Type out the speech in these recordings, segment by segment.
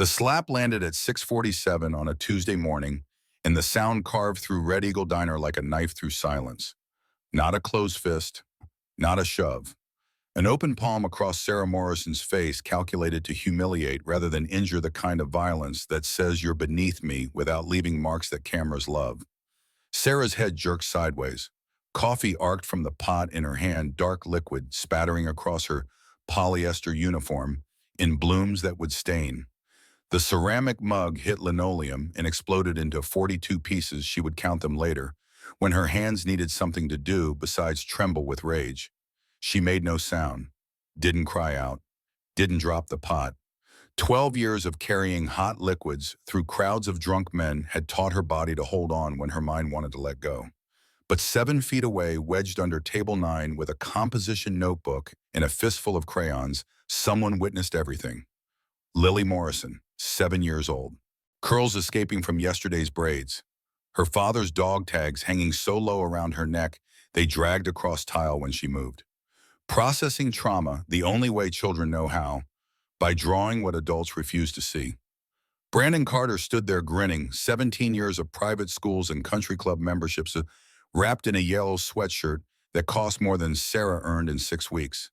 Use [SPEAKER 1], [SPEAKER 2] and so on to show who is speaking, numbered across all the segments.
[SPEAKER 1] The slap landed at 6:47 on a Tuesday morning, and the sound carved through Red Eagle Diner like a knife through silence. Not a closed fist, not a shove. An open palm across Sarah Morrison's face calculated to humiliate rather than injure, the kind of violence that says you're beneath me without leaving marks that cameras love. Sarah's head jerked sideways. Coffee arced from the pot in her hand, dark liquid spattering across her polyester uniform in blooms that would stain. The ceramic mug hit linoleum and exploded into 42 pieces. She would count them later, when her hands needed something to do besides tremble with rage. She made no sound, didn't cry out, didn't drop the pot. 12 years of carrying hot liquids through crowds of drunk men had taught her body to hold on when her mind wanted to let go. But 7 feet away, wedged under table 9 with a composition notebook and a fistful of crayons, someone witnessed everything. Lily Morrison, 7 years old. Curls escaping from yesterday's braids. Her father's dog tags hanging so low around her neck, they dragged across tile when she moved. Processing trauma the only way children know how, by drawing what adults refuse to see. Brandon Carter stood there grinning, 17 years of private schools and country club memberships wrapped in a yellow sweatshirt that cost more than Sarah earned in 6 weeks.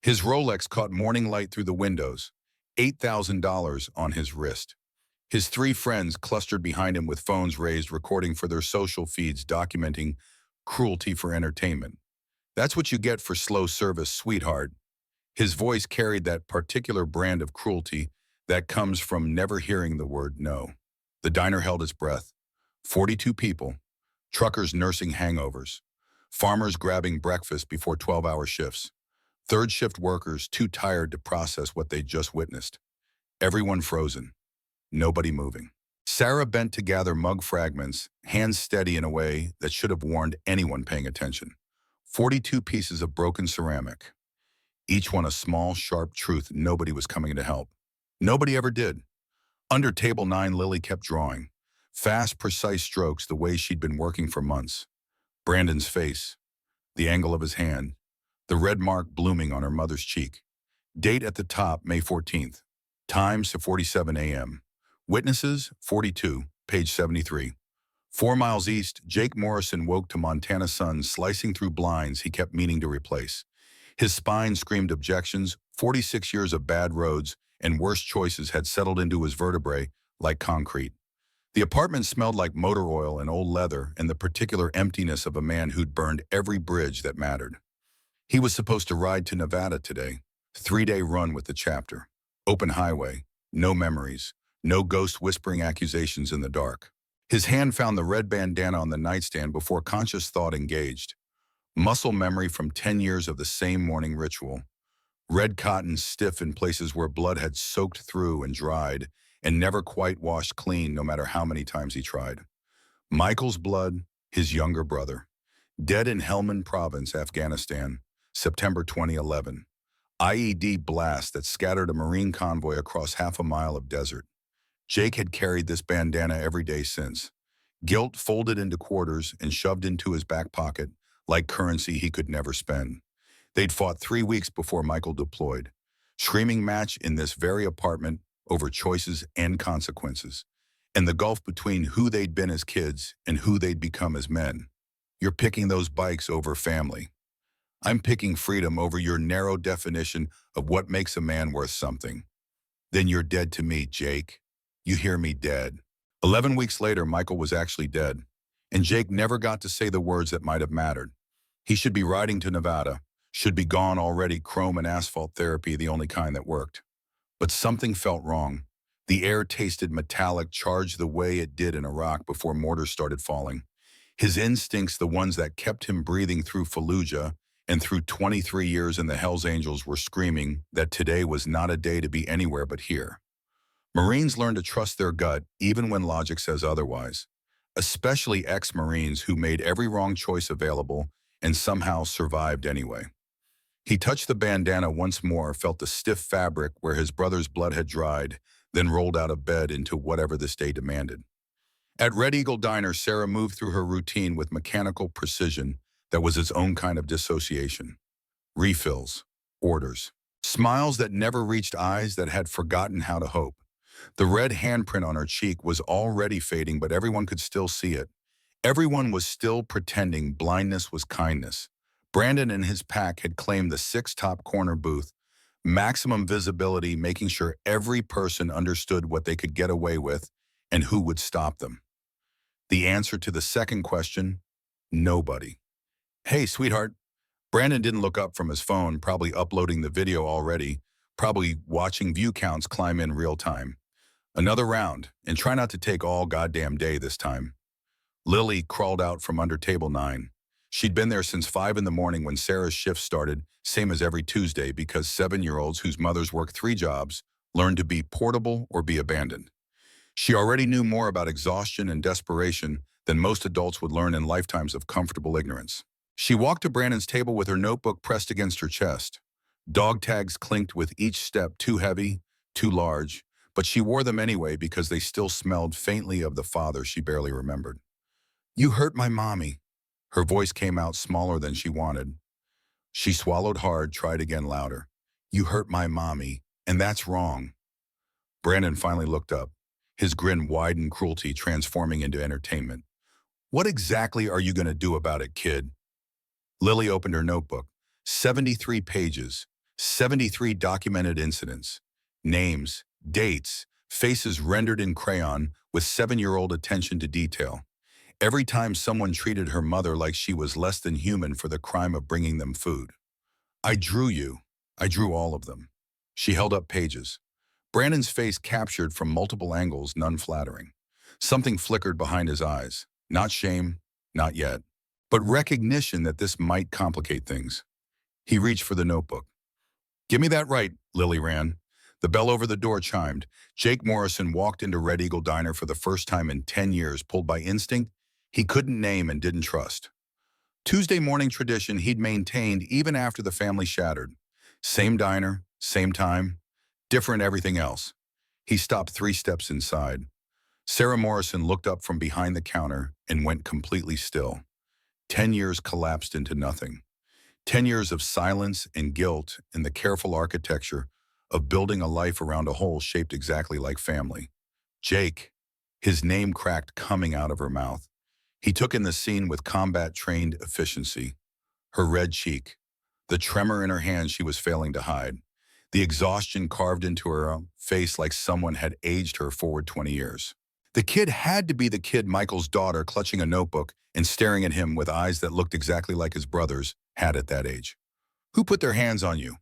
[SPEAKER 1] His Rolex caught morning light through the windows, $8,000 on his wrist. His 3 friends clustered behind him with phones raised, recording for their social feeds, documenting cruelty for entertainment. That's what you get for slow service, sweetheart. His voice carried that particular brand of cruelty that comes from never hearing the word no. The diner held its breath. 42 people, truckers nursing hangovers, farmers grabbing breakfast before 12-hour shifts, third shift workers too tired to process what they'd just witnessed. Everyone frozen, nobody moving. Sarah bent to gather mug fragments, hands steady in a way that should have warned anyone paying attention. 42 pieces of broken ceramic, each one a small, sharp truth nobody was coming to help. Nobody ever did. Under table 9, Lily kept drawing. Fast, precise strokes the way she'd been working for months. Brandon's face, the angle of his hand, the red mark blooming on her mother's cheek. Date at the top, May 14th. Times to 47 a.m. Witnesses, 42, page 73. 4 miles east, Jake Morrison woke to Montana sun slicing through blinds he kept meaning to replace. His spine screamed objections. 46 years of bad roads and worse choices had settled into his vertebrae like concrete. The apartment smelled like motor oil and old leather and the particular emptiness of a man who'd burned every bridge that mattered. He was supposed to ride to Nevada today. 3-day run with the chapter. Open highway. No memories. No ghost whispering accusations in the dark. His hand found the red bandana on the nightstand before conscious thought engaged. Muscle memory from 10 years of the same morning ritual. Red cotton stiff in places where blood had soaked through and dried and never quite washed clean no matter how many times he tried. Michael's blood, his younger brother. Dead in Helmand Province, Afghanistan, September 2011. IED blast that scattered a Marine convoy across half a mile of desert. Jake had carried this bandana every day since. Guilt folded into quarters and shoved into his back pocket like currency he could never spend. They'd fought 3 weeks before Michael deployed. Screaming match in this very apartment over choices and consequences. And the gulf between who they'd been as kids and who they'd become as men. You're picking those bikes over family. I'm picking freedom over your narrow definition of what makes a man worth something. Then you're dead to me, Jake. You hear me, dead. 11 weeks later, Michael was actually dead, and Jake never got to say the words that might have mattered. He should be riding to Nevada, should be gone already, chrome and asphalt therapy, the only kind that worked. But something felt wrong. The air tasted metallic, charged the way it did in Iraq before mortars started falling. His instincts, the ones that kept him breathing through Fallujah and through 23 years in the Hells Angels, were screaming that today was not a day to be anywhere but here. Marines learn to trust their gut even when logic says otherwise, especially ex-Marines who made every wrong choice available and somehow survived anyway. He touched the bandana once more, felt the stiff fabric where his brother's blood had dried, then rolled out of bed into whatever this day demanded. At Red Eagle Diner, Sarah moved through her routine with mechanical precision that was its own kind of dissociation. Refills, orders, smiles that never reached eyes that had forgotten how to hope. The red handprint on her cheek was already fading, but everyone could still see it. Everyone was still pretending blindness was kindness. Brandon and his pack had claimed the six-top corner booth, maximum visibility, making sure every person understood what they could get away with and who would stop them. The answer to the second question, nobody. Hey, sweetheart. Brandon didn't look up from his phone, probably uploading the video already, probably watching view counts climb in real time. Another round, and try not to take all goddamn day this time. Lily crawled out from under table 9. She'd been there since 5 in the morning when Sarah's shift started, same as every Tuesday, because 7-year-olds whose mothers work 3 jobs learn to be portable or be abandoned. She already knew more about exhaustion and desperation than most adults would learn in lifetimes of comfortable ignorance. She walked to Brandon's table with her notebook pressed against her chest. Dog tags clinked with each step, too heavy, too large, but she wore them anyway because they still smelled faintly of the father she barely remembered. "You hurt my mommy." Her voice came out smaller than she wanted. She swallowed hard, tried again louder. "You hurt my mommy, and that's wrong." Brandon finally looked up, his grin widened, cruelty transforming into entertainment. "What exactly are you going to do about it, kid?" Lily opened her notebook. 73 pages, 73 documented incidents, names, dates, faces rendered in crayon with 7-year-old attention to detail. Every time someone treated her mother like she was less than human for the crime of bringing them food. "I drew you. I drew all of them." She held up pages. Brandon's face captured from multiple angles, none flattering. Something flickered behind his eyes. Not shame, not yet, but recognition that this might complicate things. He reached for the notebook. "Give me that right," Lily ran. The bell over the door chimed. Jake Morrison walked into Red Eagle Diner for the first time in 10 years, pulled by instinct he couldn't name and didn't trust. Tuesday morning tradition he'd maintained even after the family shattered. Same diner, same time, different everything else. He stopped 3 steps inside. Sarah Morrison looked up from behind the counter and went completely still. 10 years collapsed into nothing. 10 years of silence and guilt in the careful architecture of building a life around a hole shaped exactly like family. Jake, his name cracked coming out of her mouth. He took in the scene with combat-trained efficiency. Her red cheek, the tremor in her hand she was failing to hide, the exhaustion carved into her face like someone had aged her forward 20 years. The kid had to be the kid Michael's daughter clutching a notebook and staring at him with eyes that looked exactly like his brother's had at that age. "Who put their hands on you?"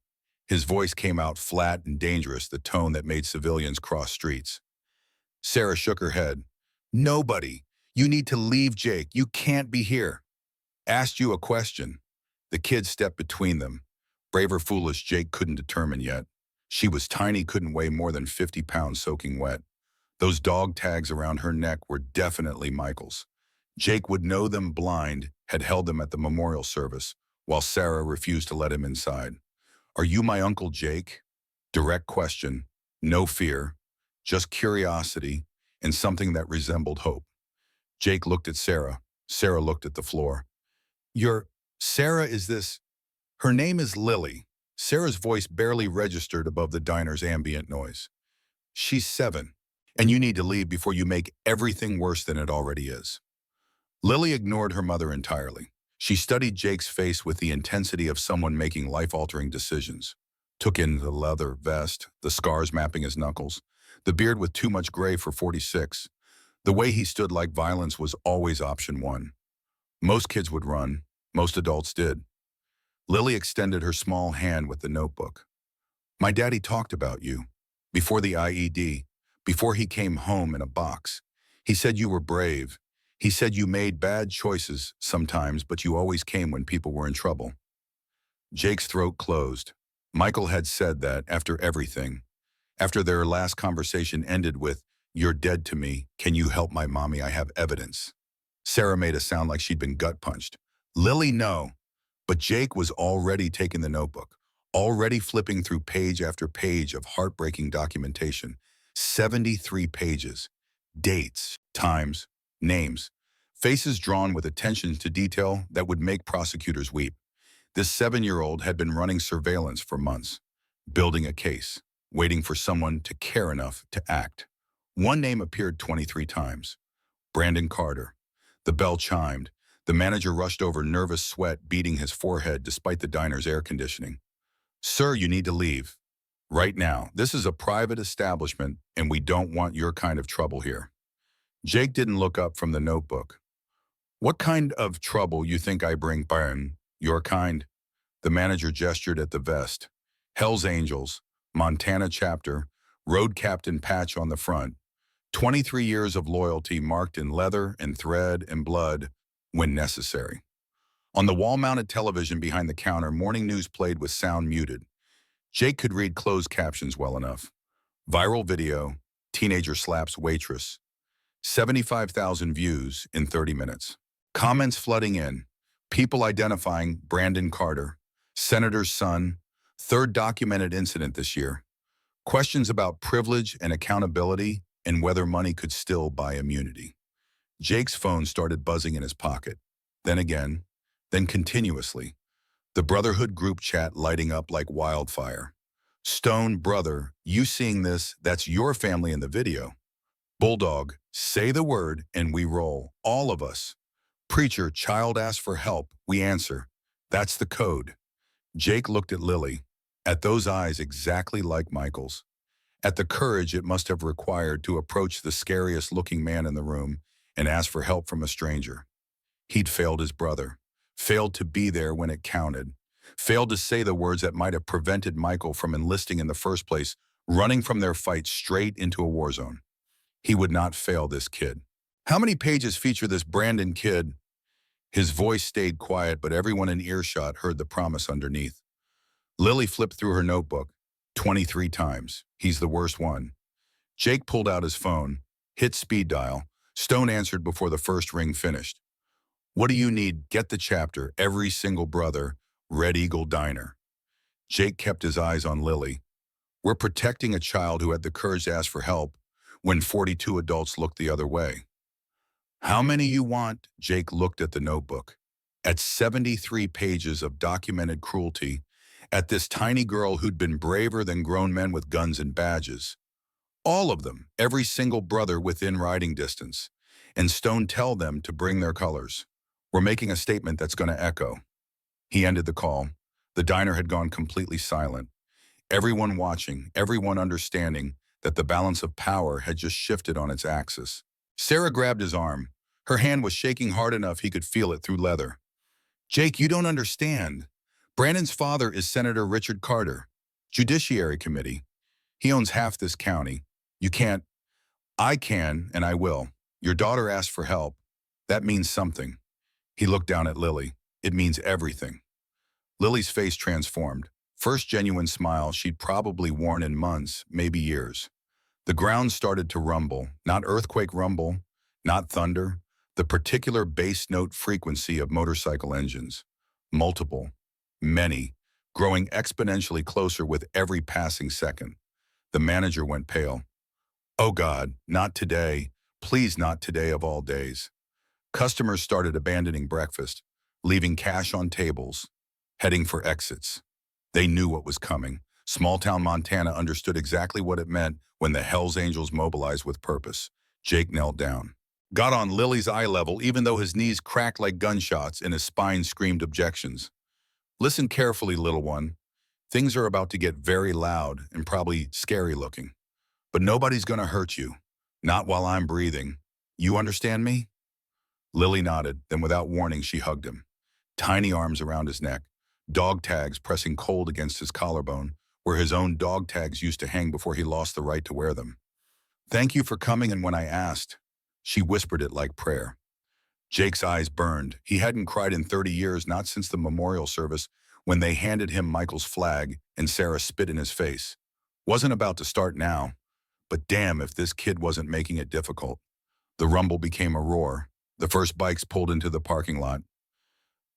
[SPEAKER 1] His voice came out flat and dangerous, the tone that made civilians cross streets. Sarah shook her head. "Nobody. You need to leave, Jake. You can't be here." "Asked you a question." The kid stepped between them. Brave or foolish, Jake couldn't determine yet. She was tiny, couldn't weigh more than 50 pounds soaking wet. Those dog tags around her neck were definitely Michael's. Jake would know them blind, had held them at the memorial service, while Sarah refused to let him inside. "Are you my Uncle Jake?" Direct question, no fear, just curiosity and something that resembled hope. Jake looked at Sarah. Sarah looked at the floor. Sarah, is this?" Her name is Lily." Sarah's voice barely registered above the diner's ambient noise. "She's 7, and you need to leave before you make everything worse than it already is." Lily ignored her mother entirely. She studied Jake's face with the intensity of someone making life-altering decisions. Took in the leather vest, the scars mapping his knuckles, the beard with too much gray for 46. The way he stood like violence was always option 1. Most kids would run. Most adults did. Lily extended her small hand with the notebook. "My daddy talked about you. Before the IED. Before he came home in a box. He said you were brave. He said you made bad choices sometimes, but you always came when people were in trouble." Jake's throat closed. Michael had said that after everything. After their last conversation ended with, "You're dead to me. Can you help my mommy? I have evidence." Sarah made a sound like she'd been gut-punched. "Lily, no." But Jake was already taking the notebook, already flipping through page after page of heartbreaking documentation. 73 pages. Dates, times, names, faces drawn with attention to detail that would make prosecutors weep. This 7-year-old had been running surveillance for months, building a case. waiting for someone to care enough to act. One name appeared 23 times. Brandon Carter. The bell chimed. The manager rushed over, nervous sweat beading his forehead despite the diner's air conditioning. Sir, you need to leave. Right now. This is a private establishment, and we don't want your kind of trouble here. Jake didn't look up from the notebook. What kind of trouble you think I bring, Byron? Your kind? The manager gestured at the vest. Hell's Angels, Montana chapter, road captain patch on the front. 23 years of loyalty marked in leather and thread and blood when necessary. On the wall-mounted television behind the counter, morning news played with sound muted. Jake could read closed captions well enough. Viral video, teenager slaps waitress. 75,000 views in 30 minutes. Comments flooding in. People identifying Brandon Carter, senator's son, third documented incident this year. Questions about privilege and accountability and whether money could still buy immunity. Jake's phone started buzzing in his pocket. Then again, then continuously. The Brotherhood group chat lighting up like wildfire. Stone, brother, you seeing this? That's your family in the video. Bulldog, say the word and we roll, all of us. Preacher, child asks for help, we answer. That's the code. Jake looked at Lily, at those eyes exactly like Michael's, at the courage it must have required to approach the scariest-looking man in the room and ask for help from a stranger. He'd failed his brother, failed to be there when it counted, failed to say the words that might have prevented Michael from enlisting in the first place, running from their fight straight into a war zone. He would not fail this kid. How many pages feature this Brandon kid? His voice stayed quiet, but everyone in earshot heard the promise underneath. Lily flipped through her notebook 23 times. He's the worst one. Jake pulled out his phone, hit speed dial. Stone answered before the first ring finished. What do you need? Get the chapter. Every single brother. Red Eagle Diner. Jake kept his eyes on Lily. We're protecting a child who had the courage to ask for help when 42 adults looked the other way. How many you want? Jake looked at the notebook. At 73 pages of documented cruelty, at this tiny girl who'd been braver than grown men with guns and badges. All of them, every single brother within riding distance. And Stone tell them to bring their colors. We're making a statement that's going to echo. He ended the call. The diner had gone completely silent. Everyone watching, everyone understanding that the balance of power had just shifted on its axis. Sarah grabbed his arm. Her hand was shaking hard enough he could feel it through leather. Jake, you don't understand. Brandon's father is Senator Richard Carter, Judiciary Committee. He owns half this county. You can't. I can, and I will. Your daughter asked for help. That means something. He looked down at Lily. It means everything. Lily's face transformed. First genuine smile she'd probably worn in months, maybe years. The ground started to rumble, not earthquake rumble, not thunder, the particular bass note frequency of motorcycle engines. Multiple, many, growing exponentially closer with every passing second. The manager went pale. Oh God, not today. Please not today of all days. Customers started abandoning breakfast, leaving cash on tables, heading for exits. They knew what was coming. Small-town Montana understood exactly what it meant when the Hells Angels mobilized with purpose. Jake knelt down. Got on Lily's eye level even though his knees cracked like gunshots and his spine screamed objections. Listen carefully, little one. Things are about to get very loud and probably scary looking. But nobody's gonna hurt you. Not while I'm breathing. You understand me? Lily nodded, then without warning she hugged him. Tiny arms around his neck, dog tags pressing cold against his collarbone, where his own dog tags used to hang before he lost the right to wear them. Thank you for coming, and when I asked, she whispered it like prayer. Jake's eyes burned. He hadn't cried in 30 years, not since the memorial service when they handed him Michael's flag and Sarah spit in his face. Wasn't about to start now, but damn if this kid wasn't making it difficult. The rumble became a roar. The first bikes pulled into the parking lot.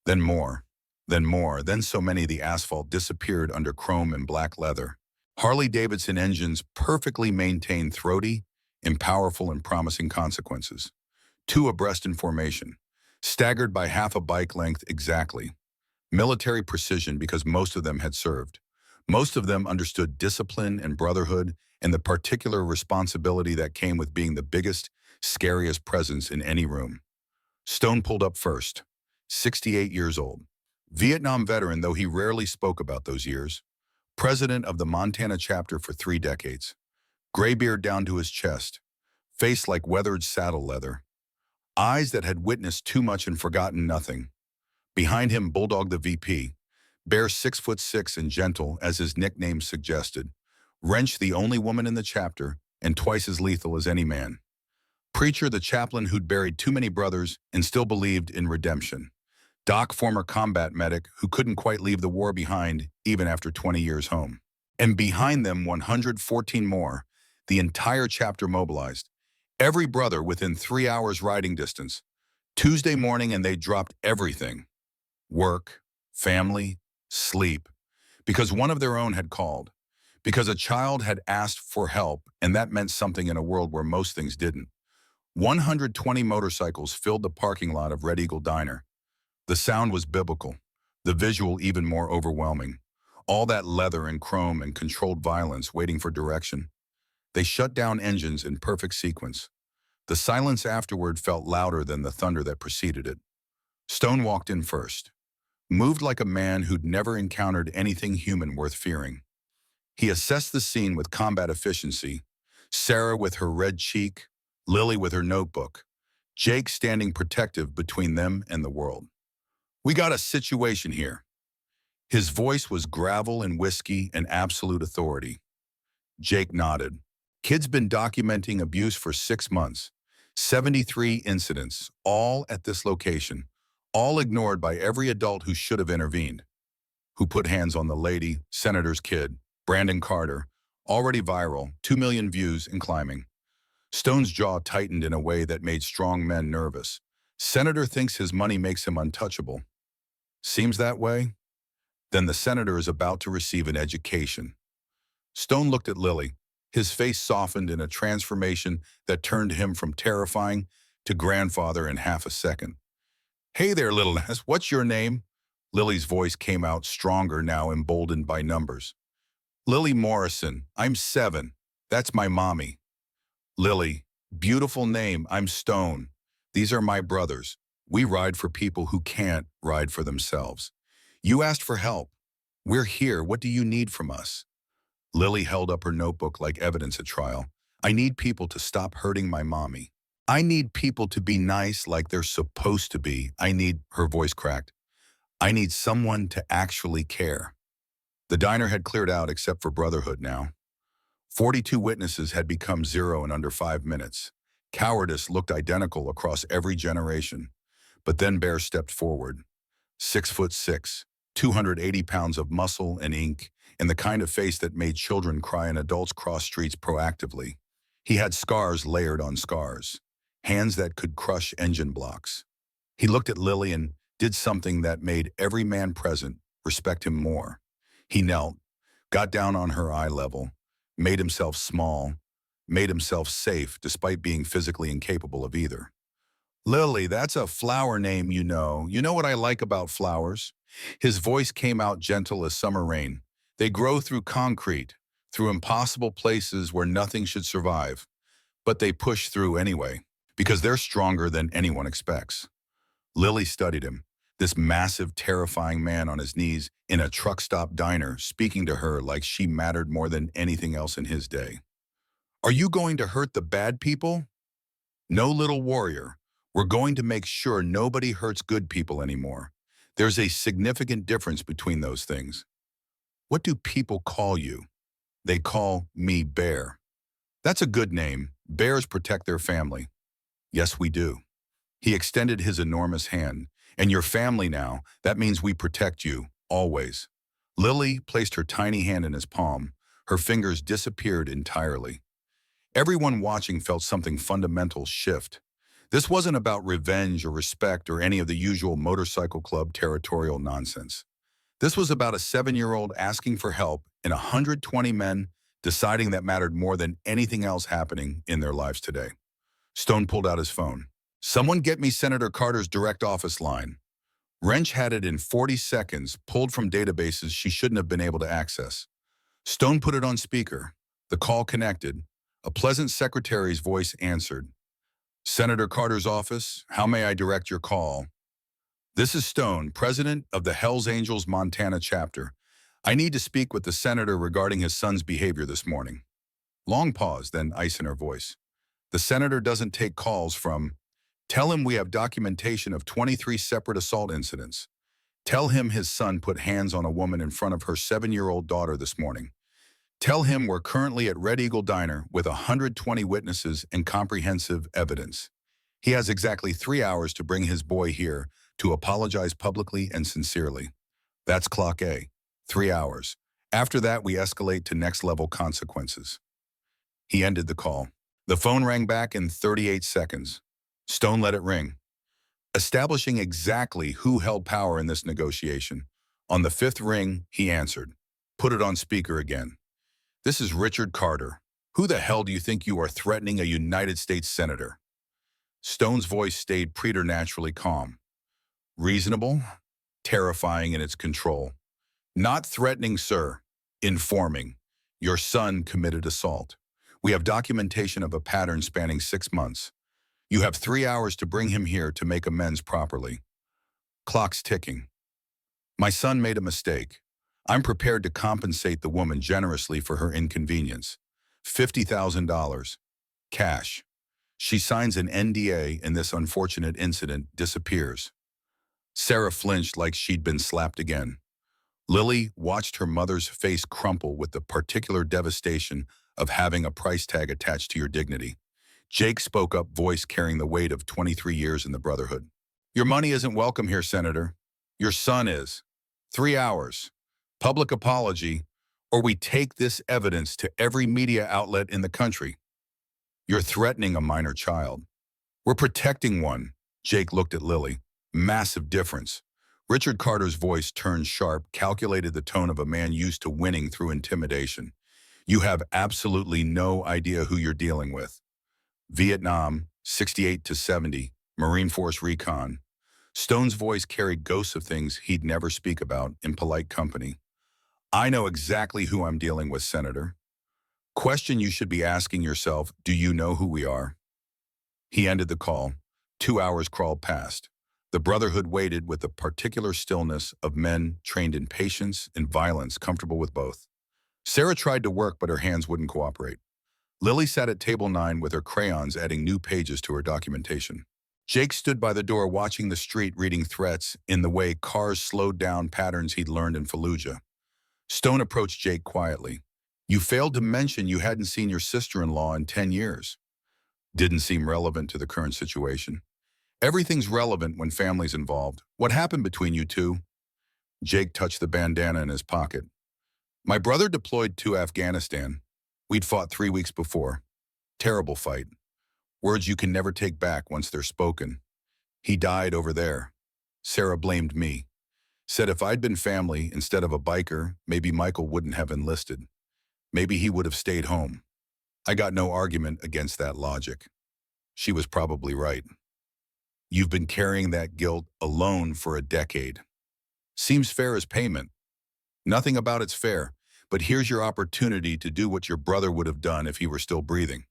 [SPEAKER 1] Then more, then so many the asphalt disappeared under chrome and black leather. Harley-Davidson engines perfectly maintained throaty and powerful and promising consequences. Two abreast in formation, staggered by half a bike length exactly. Military precision because most of them had served. Most of them understood discipline and brotherhood and the particular responsibility that came with being the biggest, scariest presence in any room. Stone pulled up first, 68 years old. Vietnam veteran, though he rarely spoke about those years. President of the Montana chapter for 3 decades. Gray beard down to his chest. Face like weathered saddle leather. Eyes that had witnessed too much and forgotten nothing. Behind him, Bulldog the VP. Bear 6'6" and gentle, as his nickname suggested. Wrench, the only woman in the chapter, and twice as lethal as any man. Preacher, the chaplain who'd buried too many brothers and still believed in redemption. Doc, former combat medic who couldn't quite leave the war behind even after 20 years home. And behind them, 114 more, the entire chapter mobilized. Every brother within 3 hours riding distance. Tuesday morning, and they dropped everything. Work, family, sleep. Because one of their own had called. Because a child had asked for help, and that meant something in a world where most things didn't. 120 motorcycles filled the parking lot of Red Eagle Diner. The sound was biblical, the visual even more overwhelming. All that leather and chrome and controlled violence waiting for direction. They shut down engines in perfect sequence. The silence afterward felt louder than the thunder that preceded it. Stone walked in first, moved like a man who'd never encountered anything human worth fearing. He assessed the scene with combat efficiency, Sarah with her red cheek, Lily with her notebook, Jake standing protective between them and the world. "We got a situation here." His voice was gravel and whiskey and absolute authority. Jake nodded. "Kid's been documenting abuse for 6 months. 73 incidents, all at this location, all ignored by every adult who should have intervened. Who put hands on the lady, Senator's kid, Brandon Carter, already viral, 2 million views and climbing." Stone's jaw tightened in a way that made strong men nervous. Senator thinks his money makes him untouchable. Seems that way? Then the senator is about to receive an education. Stone looked at Lily. His face softened in a transformation that turned him from terrifying to grandfather in half a second. "Hey there, little ass, what's your name?" Lily's voice came out stronger now, emboldened by numbers. "Lily Morrison, I'm 7. That's my mommy." "Lily, beautiful name, I'm Stone. These are my brothers. We ride for people who can't ride for themselves. You asked for help. We're here. What do you need from us?" Lily held up her notebook like evidence at trial. "I need people to stop hurting my mommy. I need people to be nice like they're supposed to be. Her voice cracked. "I need someone to actually care." The diner had cleared out except for brotherhood now. 42 witnesses had become 0 in under 5 minutes. Cowardice looked identical across every generation. But then Bear stepped forward. 6'6", 280 pounds of muscle and ink, and the kind of face that made children cry and adults cross streets proactively. He had scars layered on scars, hands that could crush engine blocks. He looked at Lily and did something that made every man present respect him more. He knelt, got down on her eye level, made himself small, made himself safe despite being physically incapable of either. "Lily, that's a flower name, you know. You know what I like about flowers?" His voice came out gentle as summer rain. "They grow through concrete, through impossible places where nothing should survive. But they push through anyway, because they're stronger than anyone expects." Lily studied him, this massive, terrifying man on his knees in a truck stop diner, speaking to her like she mattered more than anything else in his day. "Are you going to hurt the bad people?" "No, little warrior. We're going to make sure nobody hurts good people anymore. There's a significant difference between those things." "What do people call you?" "They call me Bear." "That's a good name. Bears protect their family." "Yes, we do." He extended his enormous hand. "And your family now, that means we protect you, always." Lily placed her tiny hand in his palm. Her fingers disappeared entirely. Everyone watching felt something fundamental shift. This wasn't about revenge or respect or any of the usual motorcycle club territorial nonsense. This was about a 7-year-old asking for help and 120 men deciding that mattered more than anything else happening in their lives today. Stone pulled out his phone. "Someone get me Senator Carter's direct office line." Wrench had it in 40 seconds, pulled from databases she shouldn't have been able to access. Stone put it on speaker. The call connected. A pleasant secretary's voice answered. Senator Carter's office, how may I direct your call? This is Stone, president of the Hells Angels Montana chapter. I need to speak with the senator regarding his son's behavior this morning. Long pause, then ice in her voice. The senator doesn't take calls from, tell him we have documentation of 23 separate assault incidents. Tell him his son put hands on a woman in front of her 7-year-old daughter this morning. Tell him we're currently at Red Eagle Diner with 120 witnesses and comprehensive evidence. He has exactly 3 hours to bring his boy here to apologize publicly and sincerely. That's clock A, 3 hours. After that, we escalate to next-level consequences. He ended the call. The phone rang back in 38 seconds. Stone let it ring, establishing exactly who held power in this negotiation. On the 5th ring, he answered. Put it on speaker again. This is Richard Carter. Who the hell do you think you are threatening a United States senator? Stone's voice stayed preternaturally calm. Reasonable, terrifying in its control. Not threatening, sir. Informing. Your son committed assault. We have documentation of a pattern spanning 6 months. You have 3 hours to bring him here to make amends properly. Clock's ticking. My son made a mistake. I'm prepared to compensate the woman generously for her inconvenience. $50,000. Cash. She signs an NDA and this unfortunate incident disappears. Sarah flinched like she'd been slapped again. Lily watched her mother's face crumple with the particular devastation of having a price tag attached to your dignity. Jake spoke up, voice carrying the weight of 23 years in the Brotherhood. Your money isn't welcome here, Senator. Your son is. 3 hours. Public apology, or we take this evidence to every media outlet in the country. You're threatening a minor child. We're protecting one. Jake looked at Lily. Massive difference. Richard Carter's voice turned sharp, calculated the tone of a man used to winning through intimidation. You have absolutely no idea who you're dealing with. Vietnam, 68 to 70, Marine Force Recon. Stone's voice carried ghosts of things he'd never speak about in polite company. I know exactly who I'm dealing with, Senator. Question you should be asking yourself, do you know who we are? He ended the call. 2 hours crawled past. The Brotherhood waited with the particular stillness of men trained in patience and violence, comfortable with both. Sarah tried to work, but her hands wouldn't cooperate. Lily sat at table 9 with her crayons, adding new pages to her documentation. Jake stood by the door watching the street, reading threats in the way cars slowed down, patterns he'd learned in Fallujah. Stone approached Jake quietly. You failed to mention you hadn't seen your sister-in-law in 10 years. Didn't seem relevant to the current situation. Everything's relevant when family's involved. What happened between you two? Jake touched the bandana in his pocket. My brother deployed to Afghanistan. We'd fought 3 weeks before. Terrible fight. Words you can never take back once they're spoken. He died over there. Sarah blamed me. Said if I'd been family instead of a biker, maybe Michael wouldn't have enlisted. Maybe he would have stayed home. I got no argument against that logic. She was probably right. You've been carrying that guilt alone for a decade. Seems fair as payment. Nothing about it's fair, but here's your opportunity to do what your brother would have done if he were still breathing.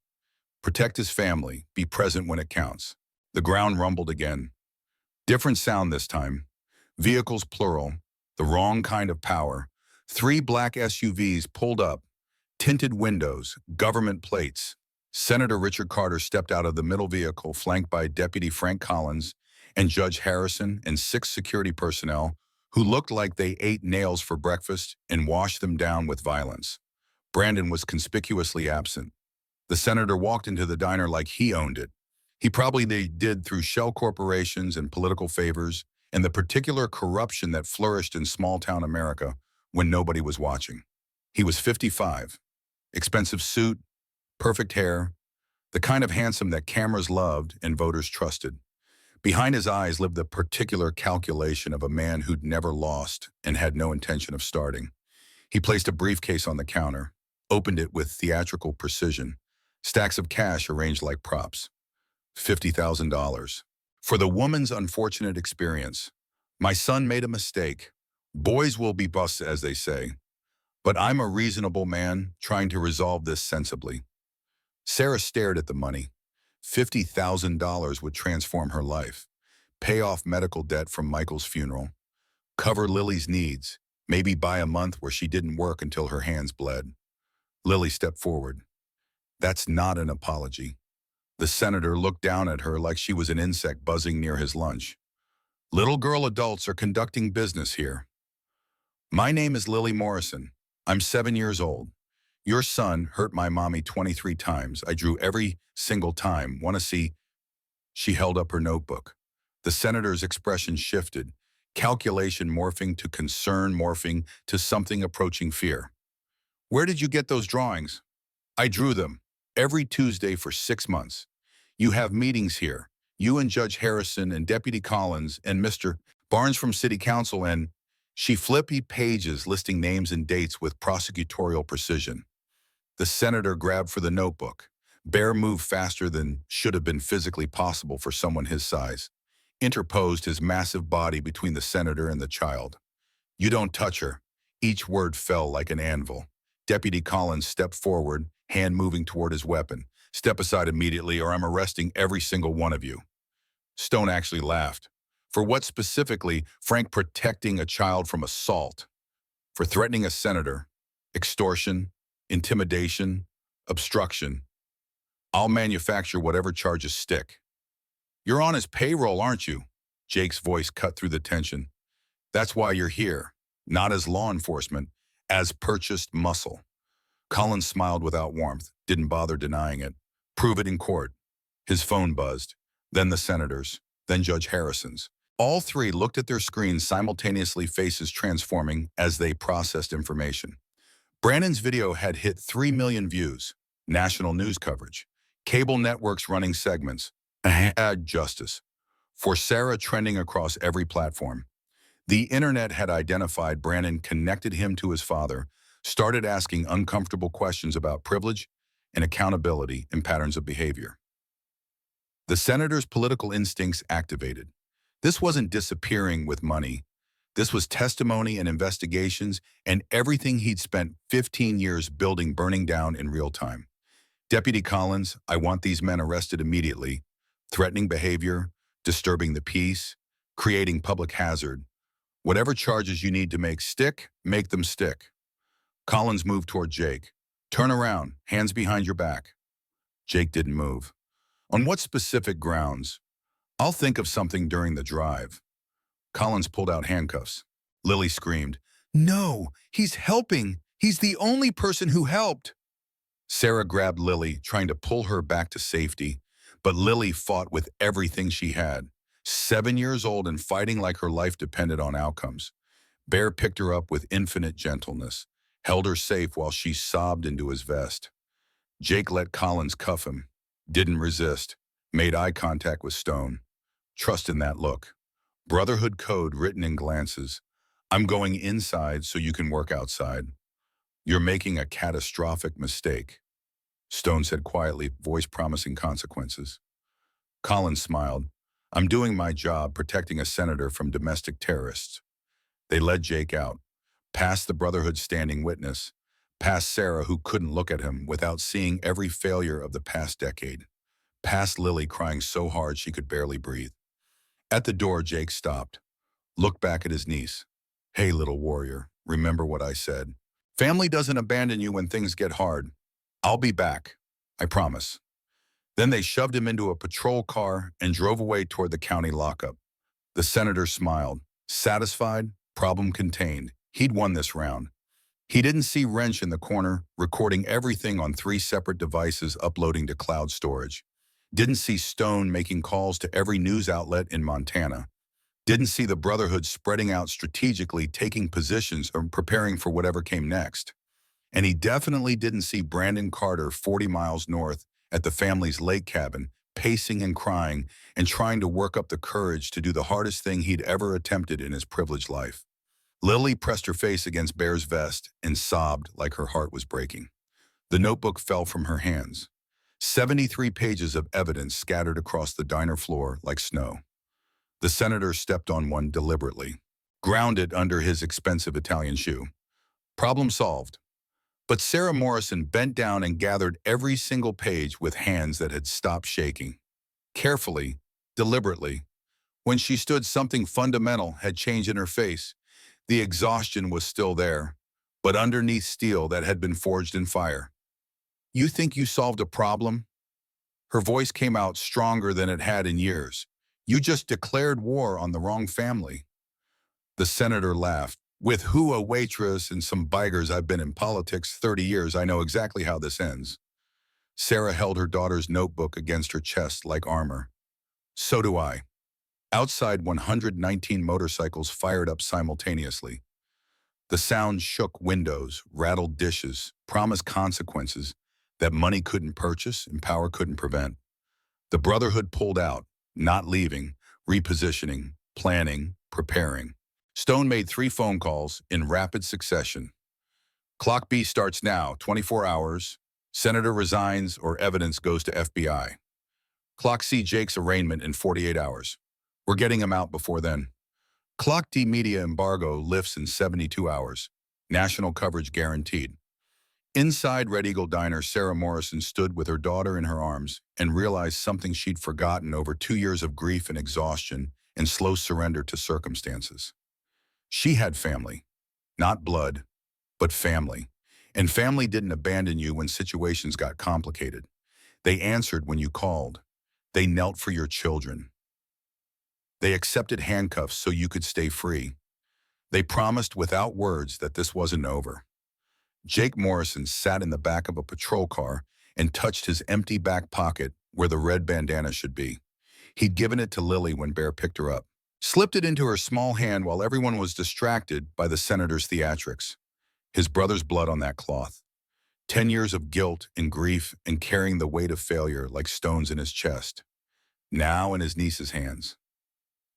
[SPEAKER 1] Protect his family, be present when it counts. The ground rumbled again. Different sound this time. Vehicles plural, the wrong kind of power. 3 black SUVs pulled up, tinted windows, government plates. Senator Richard Carter stepped out of the middle vehicle, flanked by Deputy Frank Collins and Judge Harrison and 6 security personnel who looked like they ate nails for breakfast and washed them down with violence. Brandon was conspicuously absent. The senator walked into the diner like he owned it. He probably did through shell corporations and political favors and the particular corruption that flourished in small-town America when nobody was watching. He was 55. Expensive suit, perfect hair, the kind of handsome that cameras loved and voters trusted. Behind his eyes lived the particular calculation of a man who'd never lost and had no intention of starting. He placed a briefcase on the counter, opened it with theatrical precision, stacks of cash arranged like props. $50,000. For the woman's unfortunate experience. My son made a mistake. Boys will be busts, as they say. But I'm a reasonable man trying to resolve this sensibly. Sarah stared at the money. $50,000 would transform her life. Pay off medical debt from Michael's funeral. Cover Lily's needs. Maybe buy a month where she didn't work until her hands bled. Lily stepped forward. That's not an apology. The senator looked down at her like she was an insect buzzing near his lunch. Little girl adults are conducting business here. My name is Lily Morrison. I'm 7 years old. Your son hurt my mommy 23 times. I drew every single time. Want to see? She held up her notebook. The senator's expression shifted, calculation morphing to concern, morphing to something approaching fear. Where did you get those drawings? I drew them every Tuesday for 6 months. You have meetings here. You and Judge Harrison and Deputy Collins and Mr. Barnes from City Council, and she flippy pages listing names and dates with prosecutorial precision. The senator grabbed for the notebook. Bear moved faster than should have been physically possible for someone his size. Interposed his massive body between the senator and the child. You don't touch her. Each word fell like an anvil. Deputy Collins stepped forward, hand moving toward his weapon. Step aside immediately or I'm arresting every single one of you. Stone actually laughed. For what specifically? Frank protecting a child from assault. For threatening a senator, extortion, intimidation, obstruction. I'll manufacture whatever charges stick. You're on his payroll, aren't you? Jake's voice cut through the tension. That's why you're here, not as law enforcement, as purchased muscle. Collins smiled without warmth, didn't bother denying it. Prove it in court. His phone buzzed, then the senator's, then Judge Harrison's. All three looked at their screens simultaneously, faces transforming as they processed information. Brandon's video had hit 3 million views, national news coverage, cable networks running segments, had justice. For Sarah trending across every platform. The internet had identified Brandon, connected him to his father, started asking uncomfortable questions about privilege and accountability and patterns of behavior. The senator's political instincts activated. This wasn't disappearing with money. This was testimony and investigations and everything he'd spent 15 years building burning down in real time. Deputy Collins, I want these men arrested immediately. Threatening behavior, disturbing the peace, creating public hazard. Whatever charges you need to make them stick. Collins moved toward Jake. Turn around, hands behind your back. Jake didn't move. On what specific grounds? I'll think of something during the drive. Collins pulled out handcuffs. Lily screamed, No, he's helping. He's the only person who helped. Sarah grabbed Lily, trying to pull her back to safety, but Lily fought with everything she had. 7 years old and fighting like her life depended on outcomes. Bear picked her up with infinite gentleness, held her safe while she sobbed into his vest. Jake let Collins cuff him, didn't resist, made eye contact with Stone. Trust in that look. Brotherhood code written in glances. I'm going inside so you can work outside. You're making a catastrophic mistake, Stone said quietly, voice promising consequences. Collins smiled. I'm doing my job protecting a senator from domestic terrorists. They led Jake out, past the Brotherhood's standing witness, past Sarah who couldn't look at him without seeing every failure of the past decade, past Lily crying so hard she could barely breathe. At the door, Jake stopped, looked back at his niece. Hey, little warrior, remember what I said. Family doesn't abandon you when things get hard. I'll be back, I promise. Then they shoved him into a patrol car and drove away toward the county lockup. The senator smiled, satisfied, problem contained. He'd won this round. He didn't see Wrench in the corner, recording everything on 3 separate devices uploading to cloud storage. Didn't see Stone making calls to every news outlet in Montana. Didn't see the Brotherhood spreading out strategically, taking positions or preparing for whatever came next. And he definitely didn't see Brandon Carter 40 miles north at the family's lake cabin, pacing and crying and trying to work up the courage to do the hardest thing he'd ever attempted in his privileged life. Lily pressed her face against Bear's vest and sobbed like her heart was breaking. The notebook fell from her hands. 73 pages of evidence scattered across the diner floor like snow. The senator stepped on one deliberately, ground it under his expensive Italian shoe. Problem solved. But Sarah Morrison bent down and gathered every single page with hands that had stopped shaking. Carefully, deliberately. When she stood, something fundamental had changed in her face. The exhaustion was still there, but underneath steel that had been forged in fire. You think you solved a problem? Her voice came out stronger than it had in years. You just declared war on the wrong family. The senator laughed. With who, a waitress and some bikers, I've been in politics 30 years. I know exactly how this ends. Sarah held her daughter's notebook against her chest like armor. So do I. Outside, 119 motorcycles fired up simultaneously. The sound shook windows, rattled dishes, promised consequences that money couldn't purchase and power couldn't prevent. The Brotherhood pulled out, not leaving, repositioning, planning, preparing. Stone made 3 phone calls in rapid succession. Clock B starts now, 24 hours. Senator resigns or evidence goes to FBI. Clock C, Jake's arraignment in 48 hours. We're getting him out before then. Clock D, media embargo lifts in 72 hours. National coverage guaranteed. Inside Red Eagle Diner, Sarah Morrison stood with her daughter in her arms and realized something she'd forgotten over 2 years of grief and exhaustion and slow surrender to circumstances. She had family. Not blood, but family. And family didn't abandon you when situations got complicated. They answered when you called. They knelt for your children. They accepted handcuffs so you could stay free. They promised without words that this wasn't over. Jake Morrison sat in the back of a patrol car and touched his empty back pocket where the red bandana should be. He'd given it to Lily when Bear picked her up. Slipped it into her small hand while everyone was distracted by the senator's theatrics. His brother's blood on that cloth. 10 years of guilt and grief and carrying the weight of failure like stones in his chest. Now in his niece's hands.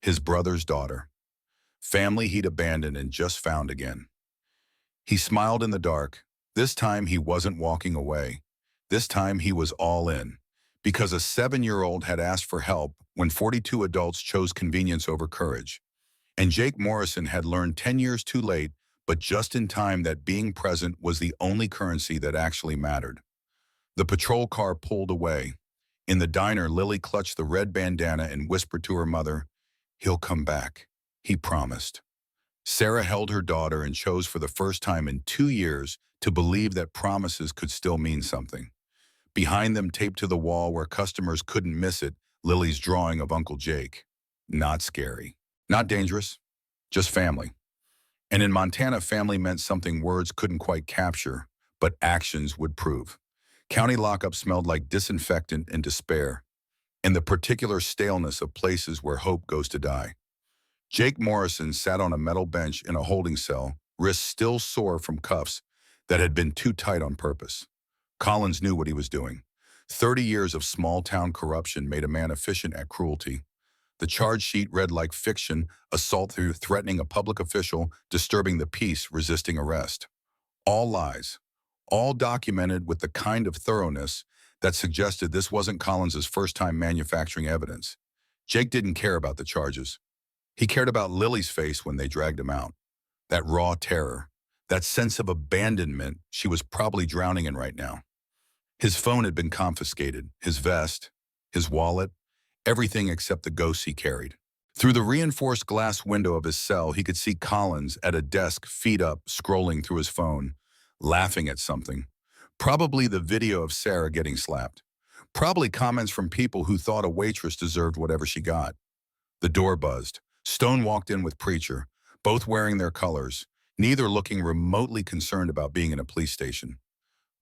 [SPEAKER 1] His brother's daughter. Family he'd abandoned and just found again. He smiled in the dark. This time he wasn't walking away. This time he was all in. Because a 7-year-old had asked for help when 42 adults chose convenience over courage. And Jake Morrison had learned 10 years too late, but just in time, that being present was the only currency that actually mattered. The patrol car pulled away. In the diner, Lily clutched the red bandana and whispered to her mother, "He'll come back," he promised. Sarah held her daughter and chose for the first time in 2 years to believe that promises could still mean something. Behind them, taped to the wall where customers couldn't miss it, Lily's drawing of Uncle Jake. Not scary. Not dangerous. Just family. And in Montana, family meant something words couldn't quite capture, but actions would prove. County lockup smelled like disinfectant and despair, and the particular staleness of places where hope goes to die. Jake Morrison sat on a metal bench in a holding cell, wrists still sore from cuffs that had been too tight on purpose. Collins knew what he was doing. 30 years of small-town corruption made a man efficient at cruelty. The charge sheet read like fiction: assault through threatening a public official, disturbing the peace, resisting arrest. All lies. All documented with the kind of thoroughness that suggested this wasn't Collins's first time manufacturing evidence. Jake didn't care about the charges. He cared about Lily's face when they dragged him out. That raw terror, that sense of abandonment she was probably drowning in right now. His phone had been confiscated, his vest, his wallet, everything except the ghosts he carried. Through the reinforced glass window of his cell, he could see Collins at a desk, feet up, scrolling through his phone, laughing at something. Probably the video of Sarah getting slapped. Probably comments from people who thought a waitress deserved whatever she got. The door buzzed. Stone walked in with Preacher, both wearing their colors, neither looking remotely concerned about being in a police station.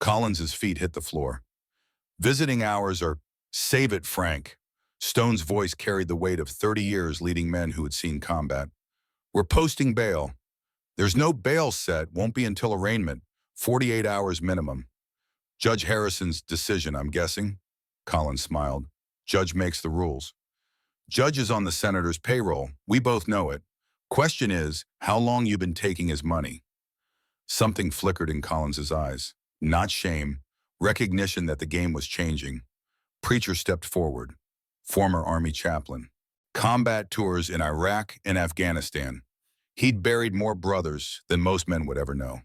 [SPEAKER 1] Collins's feet hit the floor. Visiting hours are, save it, Frank. Stone's voice carried the weight of 30 years leading men who had seen combat. We're posting bail. There's no bail set, won't be until arraignment, 48 hours minimum. Judge Harrison's decision, I'm guessing? Collins smiled. Judge makes the rules. Judge is on the senator's payroll. We both know it. Question is, how long you been taking his money? Something flickered in Collins's eyes. Not shame, recognition that the game was changing. Preacher stepped forward. Former Army chaplain. Combat tours in Iraq and Afghanistan. He'd buried more brothers than most men would ever know.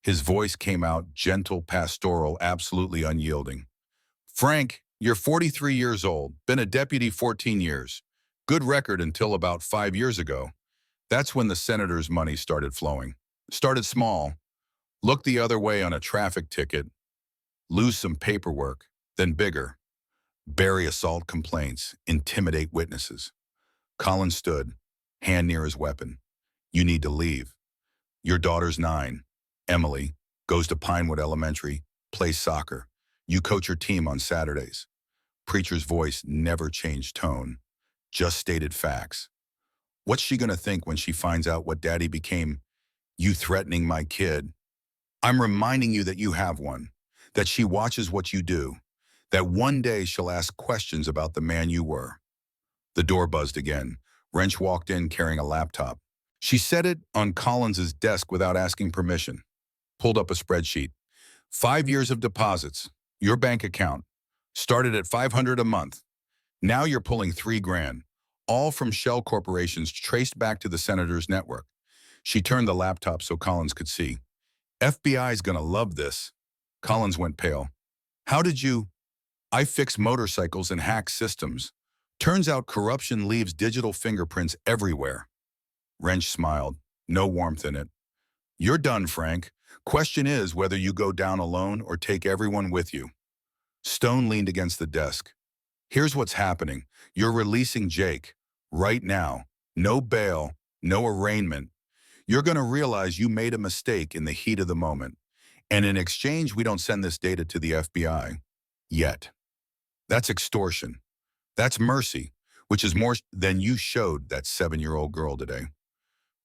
[SPEAKER 1] His voice came out gentle, pastoral, absolutely unyielding. Frank, you're 43 years old, been a deputy 14 years. Good record until about 5 years ago. That's when the senator's money started flowing. Started small, look the other way on a traffic ticket, lose some paperwork, then bigger. Bury assault complaints, intimidate witnesses. Colin stood, hand near his weapon. You need to leave. Your daughter's 9. Emily goes to Pinewood Elementary, plays soccer. You coach her team on Saturdays. Preacher's voice never changed tone, just stated facts. What's she gonna think when she finds out what daddy became? You threatening my kid? I'm reminding you that you have one, that she watches what you do, that one day she'll ask questions about the man you were. The door buzzed again. Wrench walked in carrying a laptop. She set it on Collins's desk without asking permission. Pulled up a spreadsheet. 5 years of deposits. Your bank account. Started at $500 a month. Now you're pulling $3,000. All from shell corporations traced back to the senator's network. She turned the laptop so Collins could see. FBI's gonna love this. Collins went pale. How did you? I fix motorcycles and hack systems. Turns out corruption leaves digital fingerprints everywhere. Wrench smiled, no warmth in it. You're done, Frank. Question is whether you go down alone or take everyone with you. Stone leaned against the desk. Here's what's happening. You're releasing Jake. Right now. No bail, no arraignment. You're going to realize you made a mistake in the heat of the moment. And in exchange, we don't send this data to the FBI. Yet. That's extortion. That's mercy, which is more than you showed that 7-year-old girl today.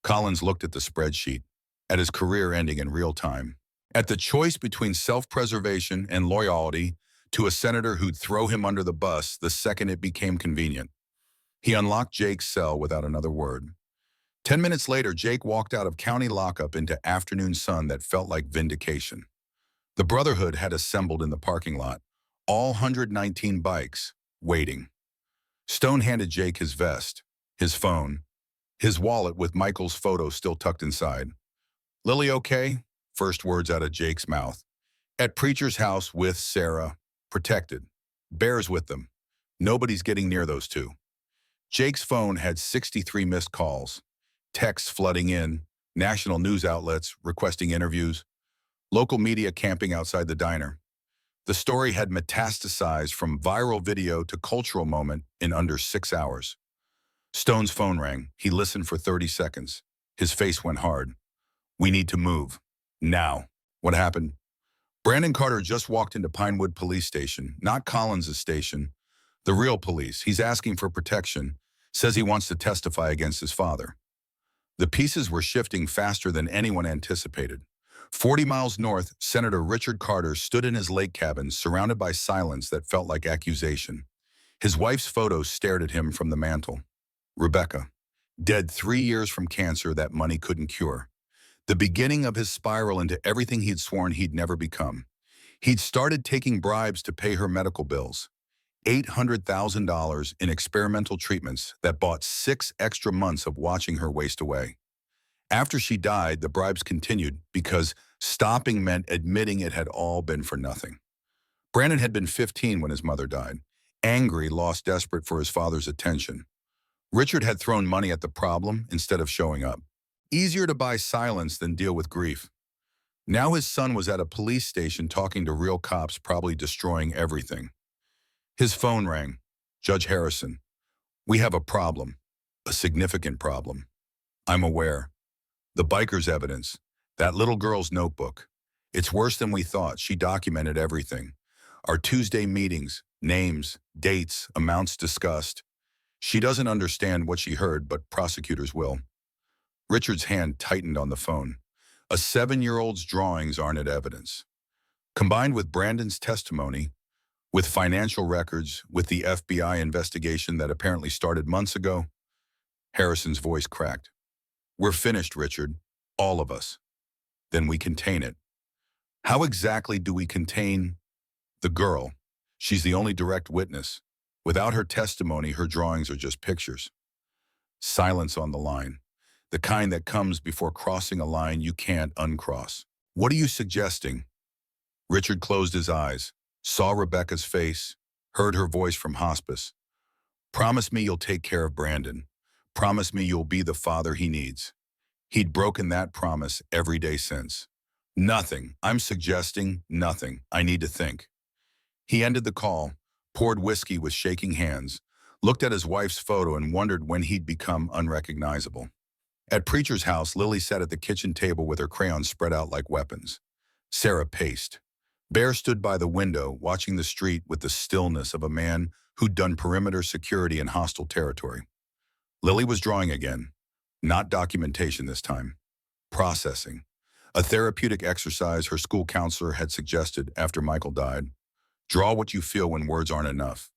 [SPEAKER 1] Collins looked at the spreadsheet, at his career ending in real time, at the choice between self-preservation and loyalty to a senator who'd throw him under the bus the second it became convenient. He unlocked Jake's cell without another word. 10 minutes later, Jake walked out of county lockup into afternoon sun that felt like vindication. The Brotherhood had assembled in the parking lot, all 119 bikes, waiting. Stone handed Jake his vest, his phone, his wallet with Michael's photo still tucked inside. Lily okay? First words out of Jake's mouth. At Preacher's house with Sarah, protected. Bears with them. Nobody's getting near those two. Jake's phone had 63 missed calls, texts flooding in, national news outlets requesting interviews, local media camping outside the diner. The story had metastasized from viral video to cultural moment in under 6 hours. Stone's phone rang. He listened for 30 seconds. His face went hard. We need to move. Now. What happened? Brandon Carter just walked into Pinewood Police Station, not Collins' station. The real police. He's asking for protection. Says he wants to testify against his father. The pieces were shifting faster than anyone anticipated. 40 miles north, Senator Richard Carter stood in his lake cabin, surrounded by silence that felt like accusation. His wife's photo stared at him from the mantel. Rebecca, dead 3 years from cancer that money couldn't cure. The beginning of his spiral into everything he'd sworn he'd never become. He'd started taking bribes to pay her medical bills. $800,000 in experimental treatments that bought 6 extra months of watching her waste away. After she died, the bribes continued because stopping meant admitting it had all been for nothing. Brandon had been 15 when his mother died. Angry, lost desperate for his father's attention. Richard had thrown money at the problem instead of showing up. Easier to buy silence than deal with grief. Now his son was at a police station talking to real cops, probably destroying everything. His phone rang. Judge Harrison. We have a problem. A significant problem. I'm aware. The biker's evidence. That little girl's notebook. It's worse than we thought. She documented everything. Our Tuesday meetings, names, dates, amounts discussed. She doesn't understand what she heard, but prosecutors will. Richard's hand tightened on the phone. A 7-year-old's drawings aren't at evidence. Combined with Brandon's testimony, with financial records, with the FBI investigation that apparently started months ago, Harrison's voice cracked. We're finished, Richard. All of us. Then we contain it. How exactly do we contain the girl? She's the only direct witness. Without her testimony, her drawings are just pictures. Silence on the line. The kind that comes before crossing a line you can't uncross. What are you suggesting? Richard closed his eyes, saw Rebecca's face, heard her voice from hospice. Promise me you'll take care of Brandon. Promise me you'll be the father he needs. He'd broken that promise every day since. Nothing. I'm suggesting nothing. I need to think. He ended the call, poured whiskey with shaking hands, looked at his wife's photo and wondered when he'd become unrecognizable. At Preacher's house, Lily sat at the kitchen table with her crayons spread out like weapons. Sarah paced. Bear stood by the window, watching the street with the stillness of a man who'd done perimeter security in hostile territory. Lily was drawing again. Not documentation this time. Processing. A therapeutic exercise her school counselor had suggested after Michael died. Draw what you feel when words aren't enough.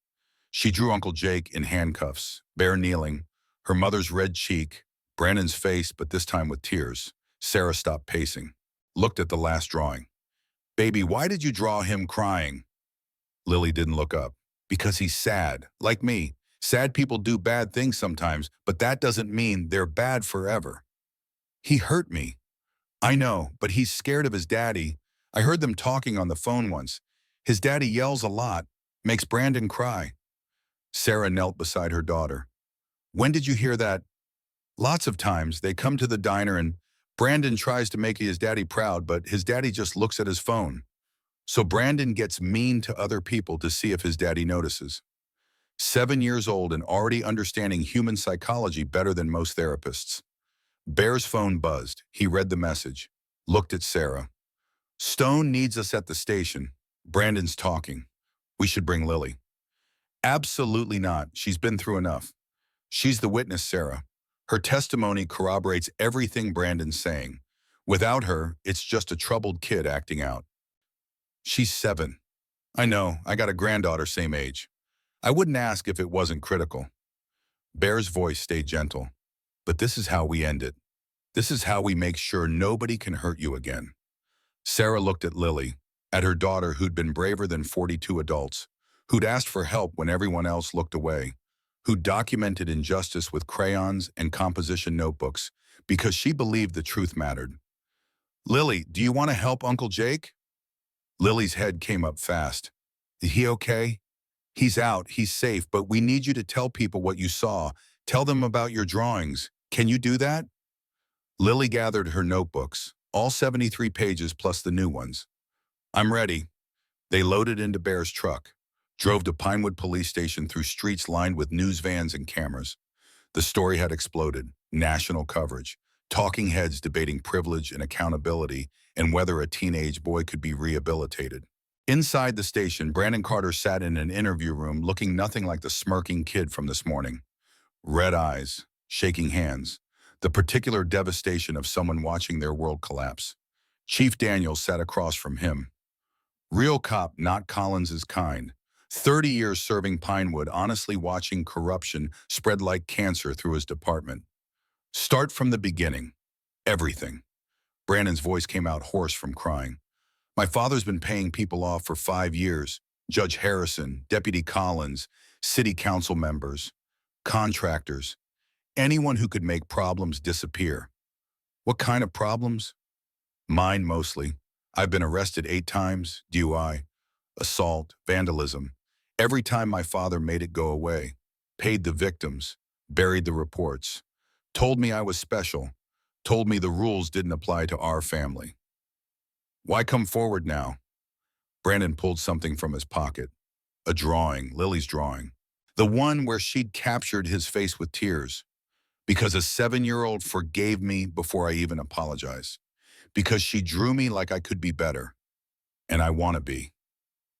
[SPEAKER 1] She drew Uncle Jake in handcuffs, Bear kneeling, her mother's red cheek, Brandon's face, but this time with tears. Sarah stopped pacing, looked at the last drawing. Baby, why did you draw him crying? Lily didn't look up. Because he's sad, like me. Sad people do bad things sometimes, but that doesn't mean they're bad forever. He hurt me. I know, but he's scared of his daddy. I heard them talking on the phone once. His daddy yells a lot, makes Brandon cry. Sarah knelt beside her daughter. When did you hear that? Lots of times. They come to the diner and Brandon tries to make his daddy proud, but his daddy just looks at his phone. So Brandon gets mean to other people to see if his daddy notices. 7 years old and already understanding human psychology better than most therapists. Bear's phone buzzed. He read the message, looked at Sarah. Stone needs us at the station. Brandon's talking. We should bring Lily. Absolutely not. She's been through enough. She's the witness, Sarah. Her testimony corroborates everything Brandon's saying. Without her, it's just a troubled kid acting out. She's 7. I know, I got a granddaughter same age. I wouldn't ask if it wasn't critical. Bear's voice stayed gentle. But this is how we end it. This is how we make sure nobody can hurt you again. Sarah looked at Lily, at her daughter who'd been braver than 42 adults, who'd asked for help when everyone else looked away, who documented injustice with crayons and composition notebooks because she believed the truth mattered. Lily, do you want to help Uncle Jake? Lily's head came up fast. Is he okay? He's out, he's safe, but we need you to tell people what you saw. Tell them about your drawings. Can you do that? Lily gathered her notebooks, all 73 pages plus the new ones. I'm ready. They loaded into Bear's truck, drove to Pinewood Police Station through streets lined with news vans and cameras. The story had exploded, national coverage, talking heads debating privilege and accountability and whether a teenage boy could be rehabilitated. Inside the station, Brandon Carter sat in an interview room looking nothing like the smirking kid from this morning. Red eyes, shaking hands, the particular devastation of someone watching their world collapse. Chief Daniels sat across from him. Real cop, not Collins's kind. 30 years serving Pinewood, honestly watching corruption spread like cancer through his department. Start from the beginning. Everything. Brandon's voice came out hoarse from crying. My father's been paying people off for 5 years. Judge Harrison, Deputy Collins, city council members, contractors, anyone who could make problems disappear. What kind of problems? Mine mostly. I've been arrested 8 times, DUI, assault, vandalism. Every time my father made it go away, paid the victims, buried the reports, told me I was special, told me the rules didn't apply to our family. Why come forward now? Brandon pulled something from his pocket. A drawing, Lily's drawing. The one where she'd captured his face with tears. Because a 7-year-old forgave me before I even apologized. Because she drew me like I could be better. And I want to be.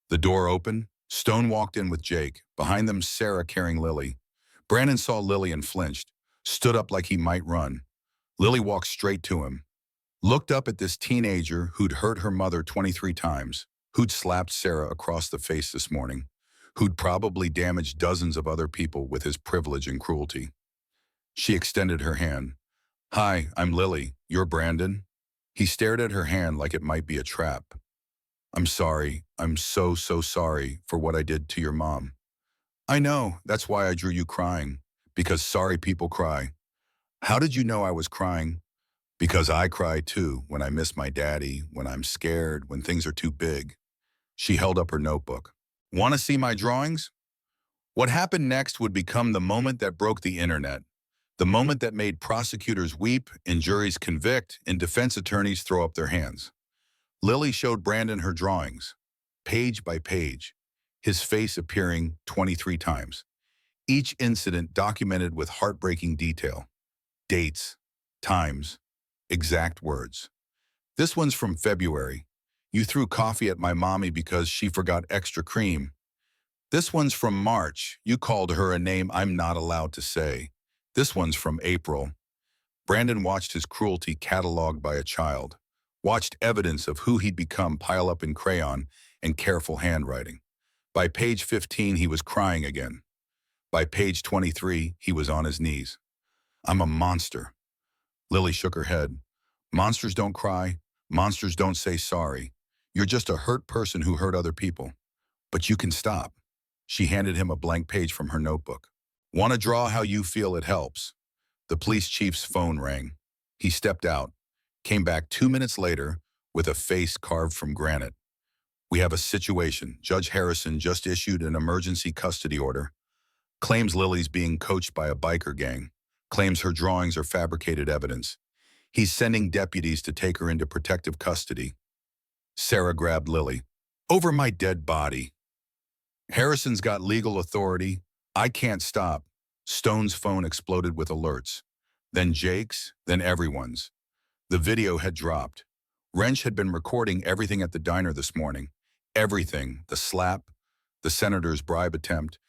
[SPEAKER 1] The door opened. Stone walked in with Jake. Behind them, Sarah carrying Lily. Brandon saw Lily and flinched. Stood up like he might run. Lily walked straight to him. Looked up at this teenager who'd hurt her mother 23 times. Who'd slapped Sarah across the face this morning. Who'd probably damaged dozens of other people with his privilege and cruelty. She extended her hand. Hi, I'm Lily. You're Brandon? He stared at her hand like it might be a trap. I'm sorry. I'm so sorry for what I did to your mom. I know. That's why I drew you crying. Because sorry people cry. How did you know I was crying? Because I cry too when I miss my daddy, when I'm scared, when things are too big. She held up her notebook. Want to see my drawings? What happened next would become the moment that broke the internet. The moment that made prosecutors weep and juries convict and defense attorneys throw up their hands. Lily showed Brandon her drawings, page by page, his face appearing 23 times. Each incident documented with heartbreaking detail. Dates, times, exact words. This one's from February. You threw coffee at my mommy because she forgot extra cream. This one's from March. You called her a name I'm not allowed to say. This one's from April. Brandon watched his cruelty cataloged by a child, watched evidence of who he'd become pile up in crayon and careful handwriting. By page 15, he was crying again. By page 23, he was on his knees. I'm a monster. Lily shook her head. Monsters don't cry. Monsters don't say sorry. You're just a hurt person who hurt other people. But you can stop. She handed him a blank page from her notebook. Want to draw how you feel it helps. The police chief's phone rang. He stepped out, came back 2 minutes later with a face carved from granite. We have a situation. Judge Harrison just issued an emergency custody order. Claims Lily's being coached by a biker gang. Claims her drawings are fabricated evidence. He's sending deputies to take her into protective custody. Sarah grabbed Lily. Over my dead body. Harrison's got legal authority. I can't stop. Stone's phone exploded with alerts. Then Jake's, then everyone's. The video had dropped. Wrench had been recording everything at the diner this morning. Everything. The slap, the senator's bribe attempt,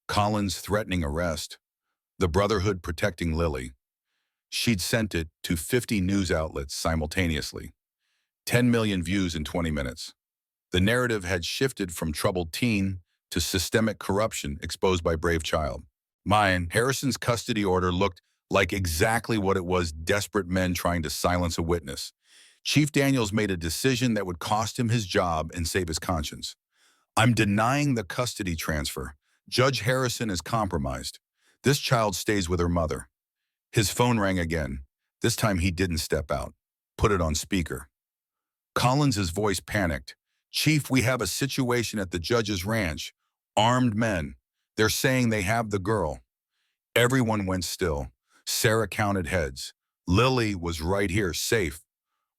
[SPEAKER 1] Collins' threatening arrest, the Brotherhood protecting Lily. She'd sent it to 50 news outlets simultaneously. 10 million views in 20 minutes. The narrative had shifted from troubled teen to systemic corruption exposed by brave child. Harrison's custody order looked like exactly what it was: desperate men trying to silence a witness. Chief Daniels made a decision that would cost him his job and save his conscience. I'm denying the custody transfer. Judge Harrison is compromised. This child stays with her mother. His phone rang again. This time he didn't step out. Put it on speaker. Collins's voice panicked. Chief, we have a situation at the judge's ranch. Armed men. They're saying they have the girl. Everyone went still. Sarah counted heads. Lily was right here, safe.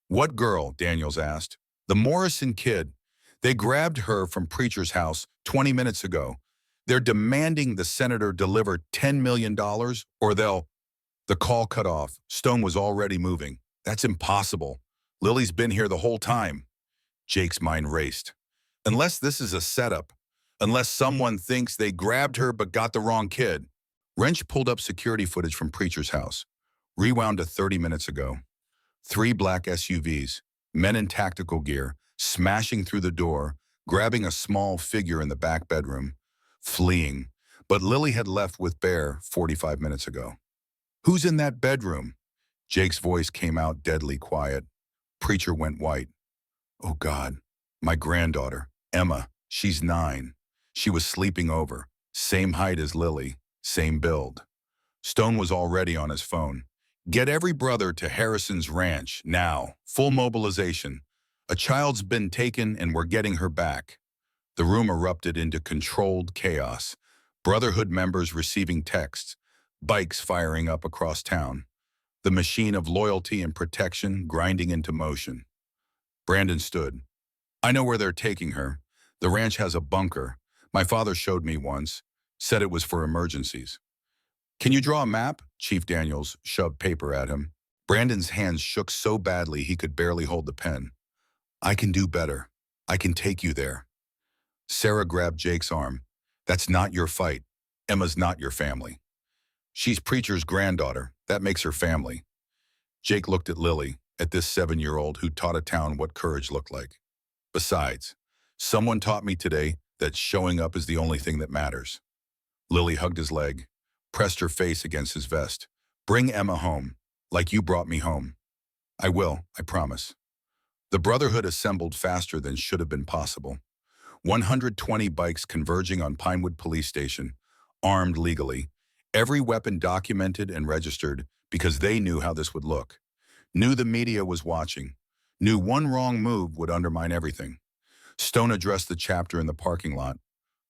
[SPEAKER 1] What girl? Daniels asked. The Morrison kid. They grabbed her from Preacher's house 20 minutes ago. They're demanding the senator deliver $10 million or they'll... The call cut off. Stone was already moving. That's impossible. Lily's been here the whole time. Jake's mind raced. Unless this is a setup. Unless someone thinks they grabbed her but got the wrong kid. Wrench pulled up security footage from Preacher's house. Rewound to 30 minutes ago. 3 black SUVs, men in tactical gear, smashing through the door, grabbing a small figure in the back bedroom, fleeing. But Lily had left with Bear 45 minutes ago. Who's in that bedroom? Jake's voice came out deadly quiet. Preacher went white. Oh God, my granddaughter, Emma, she's 9. She was sleeping over, same height as Lily, same build. Stone was already on his phone. Get every brother to Harrison's ranch, now. Full mobilization. A child's been taken and we're getting her back. The room erupted into controlled chaos. Brotherhood members receiving texts, bikes firing up across town. The machine of loyalty and protection grinding into motion. Brandon stood. I know where they're taking her. The ranch has a bunker. My father showed me once. Said it was for emergencies. Can you draw a map? Chief Daniels shoved paper at him. Brandon's hands shook so badly he could barely hold the pen. I can do better. I can take you there. Sarah grabbed Jake's arm. That's not your fight. Emma's not your family. She's Preacher's granddaughter. That makes her family. Jake looked at Lily, at this 7-year-old who taught a town what courage looked like. Besides, someone taught me today that showing up is the only thing that matters. Lily hugged his leg, pressed her face against his vest. Bring Emma home, like you brought me home. I will, I promise. The Brotherhood assembled faster than should have been possible. 120 bikes converging on Pinewood Police Station, armed legally, every weapon documented and registered because they knew how this would look. Knew the media was watching. Knew one wrong move would undermine everything. Stone addressed the chapter in the parking lot.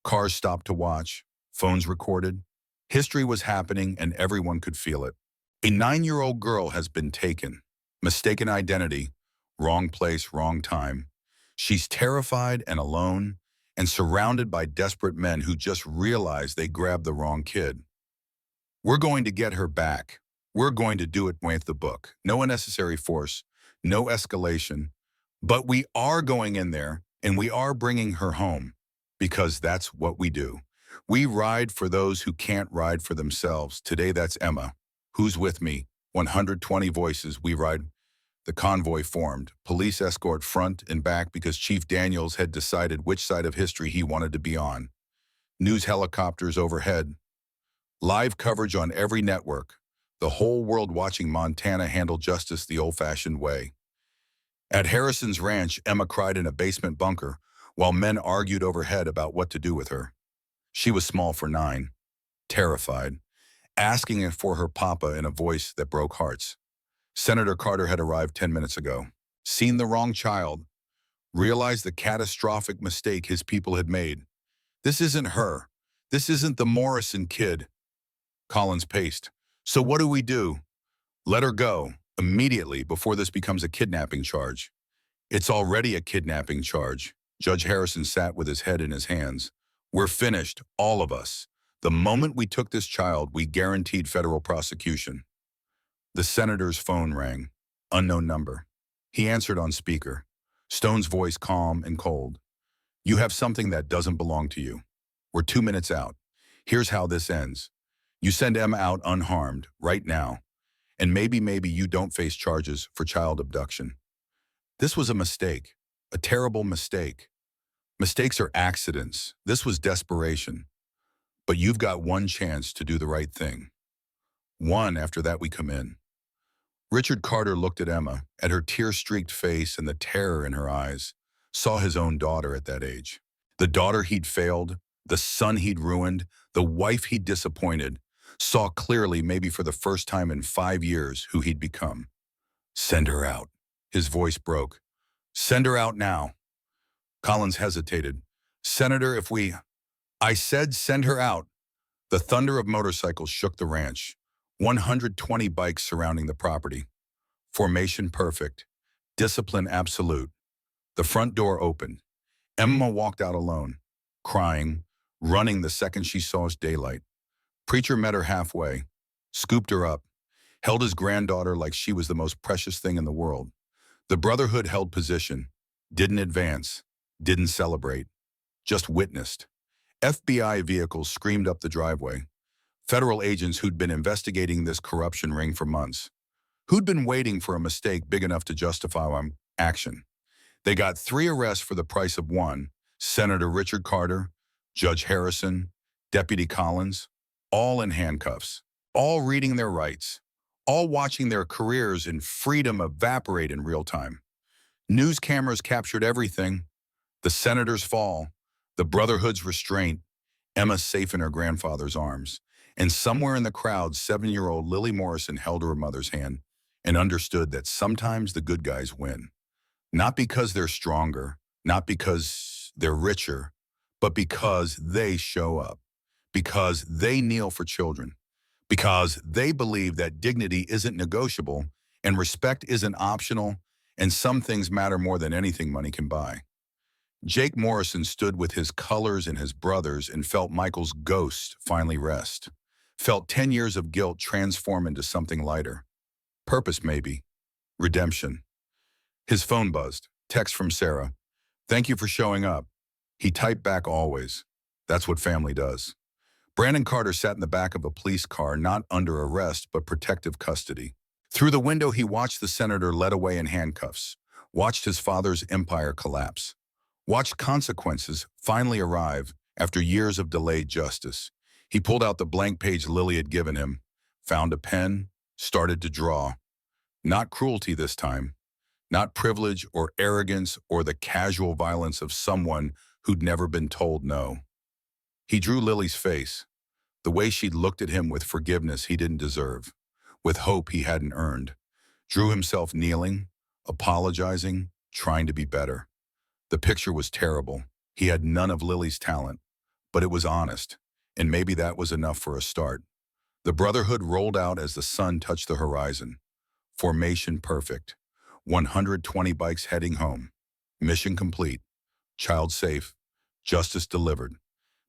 [SPEAKER 1] Cars stopped to watch. Phones recorded. History was happening and everyone could feel it. A 9-year-old girl has been taken. Mistaken identity. Wrong place, wrong time. She's terrified and alone and surrounded by desperate men who just realized they grabbed the wrong kid. We're going to get her back. We're going to do it with the book. No unnecessary force, no escalation. But we are going in there and we are bringing her home because that's what we do. We ride for those who can't ride for themselves. Today that's Emma. Who's with me? 120 voices. We ride. The convoy formed. Police escort front and back because Chief Daniels had decided which side of history he wanted to be on. News helicopters overhead. Live coverage on every network. The whole world watching Montana handle justice the old-fashioned way. At Harrison's ranch, Emma cried in a basement bunker while men argued overhead about what to do with her. She was small for 9, terrified, asking for her papa in a voice that broke hearts. Senator Carter had arrived 10 minutes ago, seen the wrong child, realized the catastrophic mistake his people had made. This isn't her. This isn't the Morrison kid. Collins paced. So what do we do? Let her go, immediately, before this becomes a kidnapping charge. It's already a kidnapping charge. Judge Harrison sat with his head in his hands. We're finished, all of us. The moment we took this child, we guaranteed federal prosecution. The senator's phone rang. Unknown number. He answered on speaker. Stone's voice calm and cold. You have something that doesn't belong to you. We're 2 minutes out. Here's how this ends. You send Emma out unharmed, right now. And maybe you don't face charges for child abduction. This was a mistake. A terrible mistake. Mistakes are accidents. This was desperation. But you've got one chance to do the right thing. One after that we come in. Richard Carter looked at Emma, at her tear-streaked face and the terror in her eyes, saw his own daughter at that age. The daughter he'd failed, the son he'd ruined, the wife he'd disappointed, saw clearly, maybe for the first time in 5 years, who he'd become. Send her out. His voice broke. Send her out now. Collins hesitated. Senator, I said send her out. The thunder of motorcycles shook the ranch. 120 bikes surrounding the property. Formation perfect. Discipline absolute. The front door opened. Emma walked out alone, crying, running the second she saw daylight. Preacher met her halfway, scooped her up, held his granddaughter like she was the most precious thing in the world. The brotherhood held position, didn't advance, didn't celebrate, just witnessed. FBI vehicles screamed up the driveway. Federal agents who'd been investigating this corruption ring for months, who'd been waiting for a mistake big enough to justify action. They got 3 arrests for the price of 1, Senator Richard Carter, Judge Harrison, Deputy Collins, all in handcuffs, all reading their rights, all watching their careers in freedom evaporate in real time. News cameras captured everything: the senator's fall, the brotherhood's restraint, Emma safe in her grandfather's arms. And somewhere in the crowd, 7-year-old Lily Morrison held her mother's hand and understood that sometimes the good guys win. Not because they're stronger, not because they're richer, but because they show up, because they kneel for children, because they believe that dignity isn't negotiable and respect isn't optional, and some things matter more than anything money can buy. Jake Morrison stood with his colors and his brothers and felt Michael's ghost finally rest. Felt 10 years of guilt transform into something lighter. Purpose, maybe. Redemption. His phone buzzed. Text from Sarah. Thank you for showing up. He typed back always. That's what family does. Brandon Carter sat in the back of a police car, not under arrest, but protective custody. Through the window, he watched the senator led away in handcuffs, watched his father's empire collapse, watched consequences finally arrive after years of delayed justice. He pulled out the blank page Lily had given him, found a pen, started to draw. Not cruelty this time, not privilege or arrogance or the casual violence of someone who'd never been told no. He drew Lily's face, the way she'd looked at him with forgiveness he didn't deserve, with hope he hadn't earned. Drew himself kneeling, apologizing, trying to be better. The picture was terrible. He had none of Lily's talent, but it was honest, and maybe that was enough for a start. The Brotherhood rolled out as the sun touched the horizon. Formation perfect. 120 bikes heading home. Mission complete. Child safe. Justice delivered.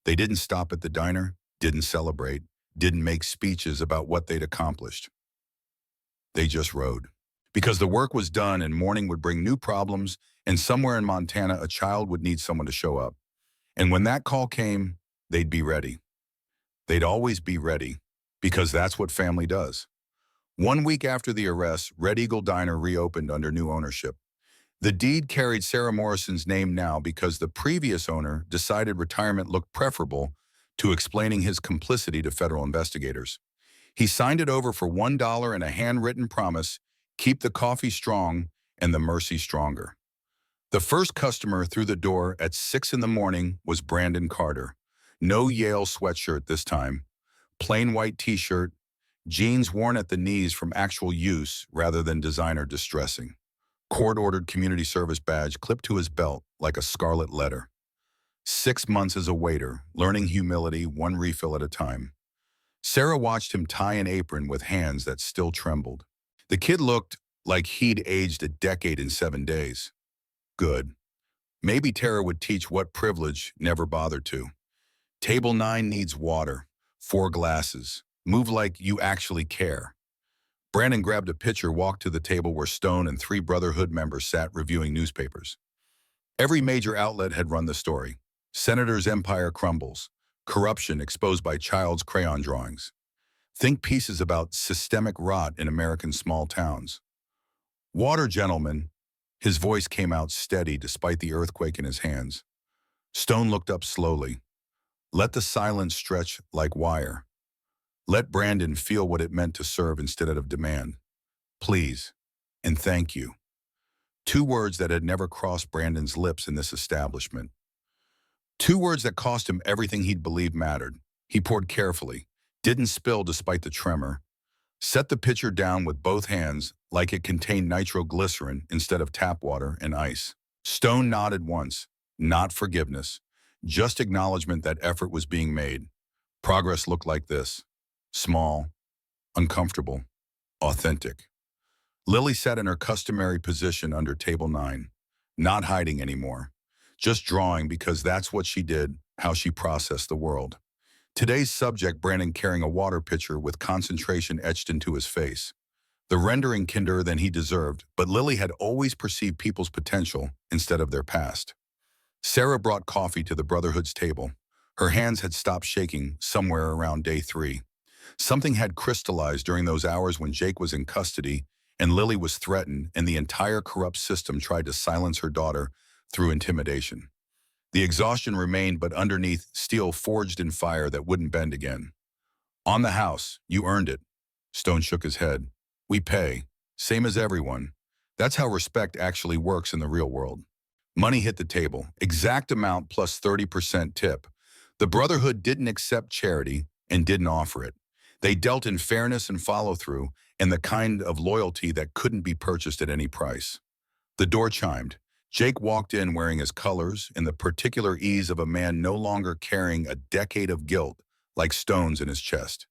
[SPEAKER 1] They didn't stop at the diner, didn't celebrate, didn't make speeches about what they'd accomplished. They just rode. Because the work was done and morning would bring new problems, and somewhere in Montana a child would need someone to show up. And when that call came, they'd be ready. They'd always be ready, because that's what family does. 1 week after the arrest, Red Eagle Diner reopened under new ownership. The deed carried Sarah Morrison's name now because the previous owner decided retirement looked preferable to explaining his complicity to federal investigators. He signed it over for $1 and a handwritten promise: keep the coffee strong and the mercy stronger. The first customer through the door at 6 in the morning was Brandon Carter. No Yale sweatshirt this time. Plain white t-shirt, jeans worn at the knees from actual use rather than designer distressing. Court-ordered community service badge clipped to his belt like a scarlet letter. 6 months as a waiter, learning humility one refill at a time. Sarah watched him tie an apron with hands that still trembled. The kid looked like he'd aged a decade in 7 days. Good. Maybe Tara would teach what privilege never bothered to. Table 9 needs water. 4 glasses. Move like you actually care. Brandon grabbed a pitcher, walked to the table where Stone and 3 Brotherhood members sat reviewing newspapers. Every major outlet had run the story. Senator's empire crumbles. Corruption exposed by child's crayon drawings. Think pieces about systemic rot in American small towns. Water, gentlemen. His voice came out steady despite the earthquake in his hands. Stone looked up slowly. Let the silence stretch like wire. Let Brandon feel what it meant to serve instead of demand. Please, and thank you. 2 words that had never crossed Brandon's lips in this establishment. 2 words that cost him everything he'd believed mattered. He poured carefully, didn't spill despite the tremor, set the pitcher down with both hands like it contained nitroglycerin instead of tap water and ice. Stone nodded once, not forgiveness, just acknowledgement that effort was being made. Progress looked like this: small, uncomfortable, authentic. Lily sat in her customary position under table 9, not hiding anymore, just drawing because that's what she did, how she processed the world. Today's subject, Brandon carrying a water pitcher with concentration etched into his face. The rendering kinder than he deserved, but Lily had always perceived people's potential instead of their past. Sarah brought coffee to the Brotherhood's table. Her hands had stopped shaking somewhere around day 3. Something had crystallized during those hours when Jake was in custody and Lily was threatened, and the entire corrupt system tried to silence her daughter through intimidation. The exhaustion remained, but underneath, steel forged in fire that wouldn't bend again. On the house, you earned it. Stone shook his head. We pay, same as everyone. That's how respect actually works in the real world. Money hit the table, exact amount plus 30% tip. The Brotherhood didn't accept charity and didn't offer it. They dealt in fairness and follow-through, and the kind of loyalty that couldn't be purchased at any price. The door chimed. Jake walked in wearing his colors and the particular ease of a man no longer carrying a decade of guilt like stones in his chest.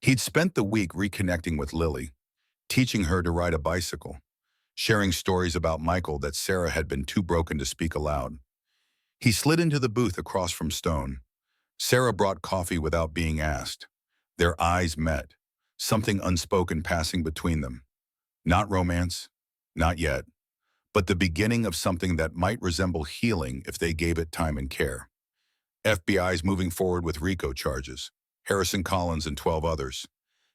[SPEAKER 1] He'd spent the week reconnecting with Lily, teaching her to ride a bicycle, sharing stories about Michael that Sarah had been too broken to speak aloud. He slid into the booth across from Stone. Sarah brought coffee without being asked. Their eyes met, something unspoken passing between them. Not romance, not yet, but the beginning of something that might resemble healing if they gave it time and care. FBI's moving forward with RICO charges, Harrison Collins and 12 others.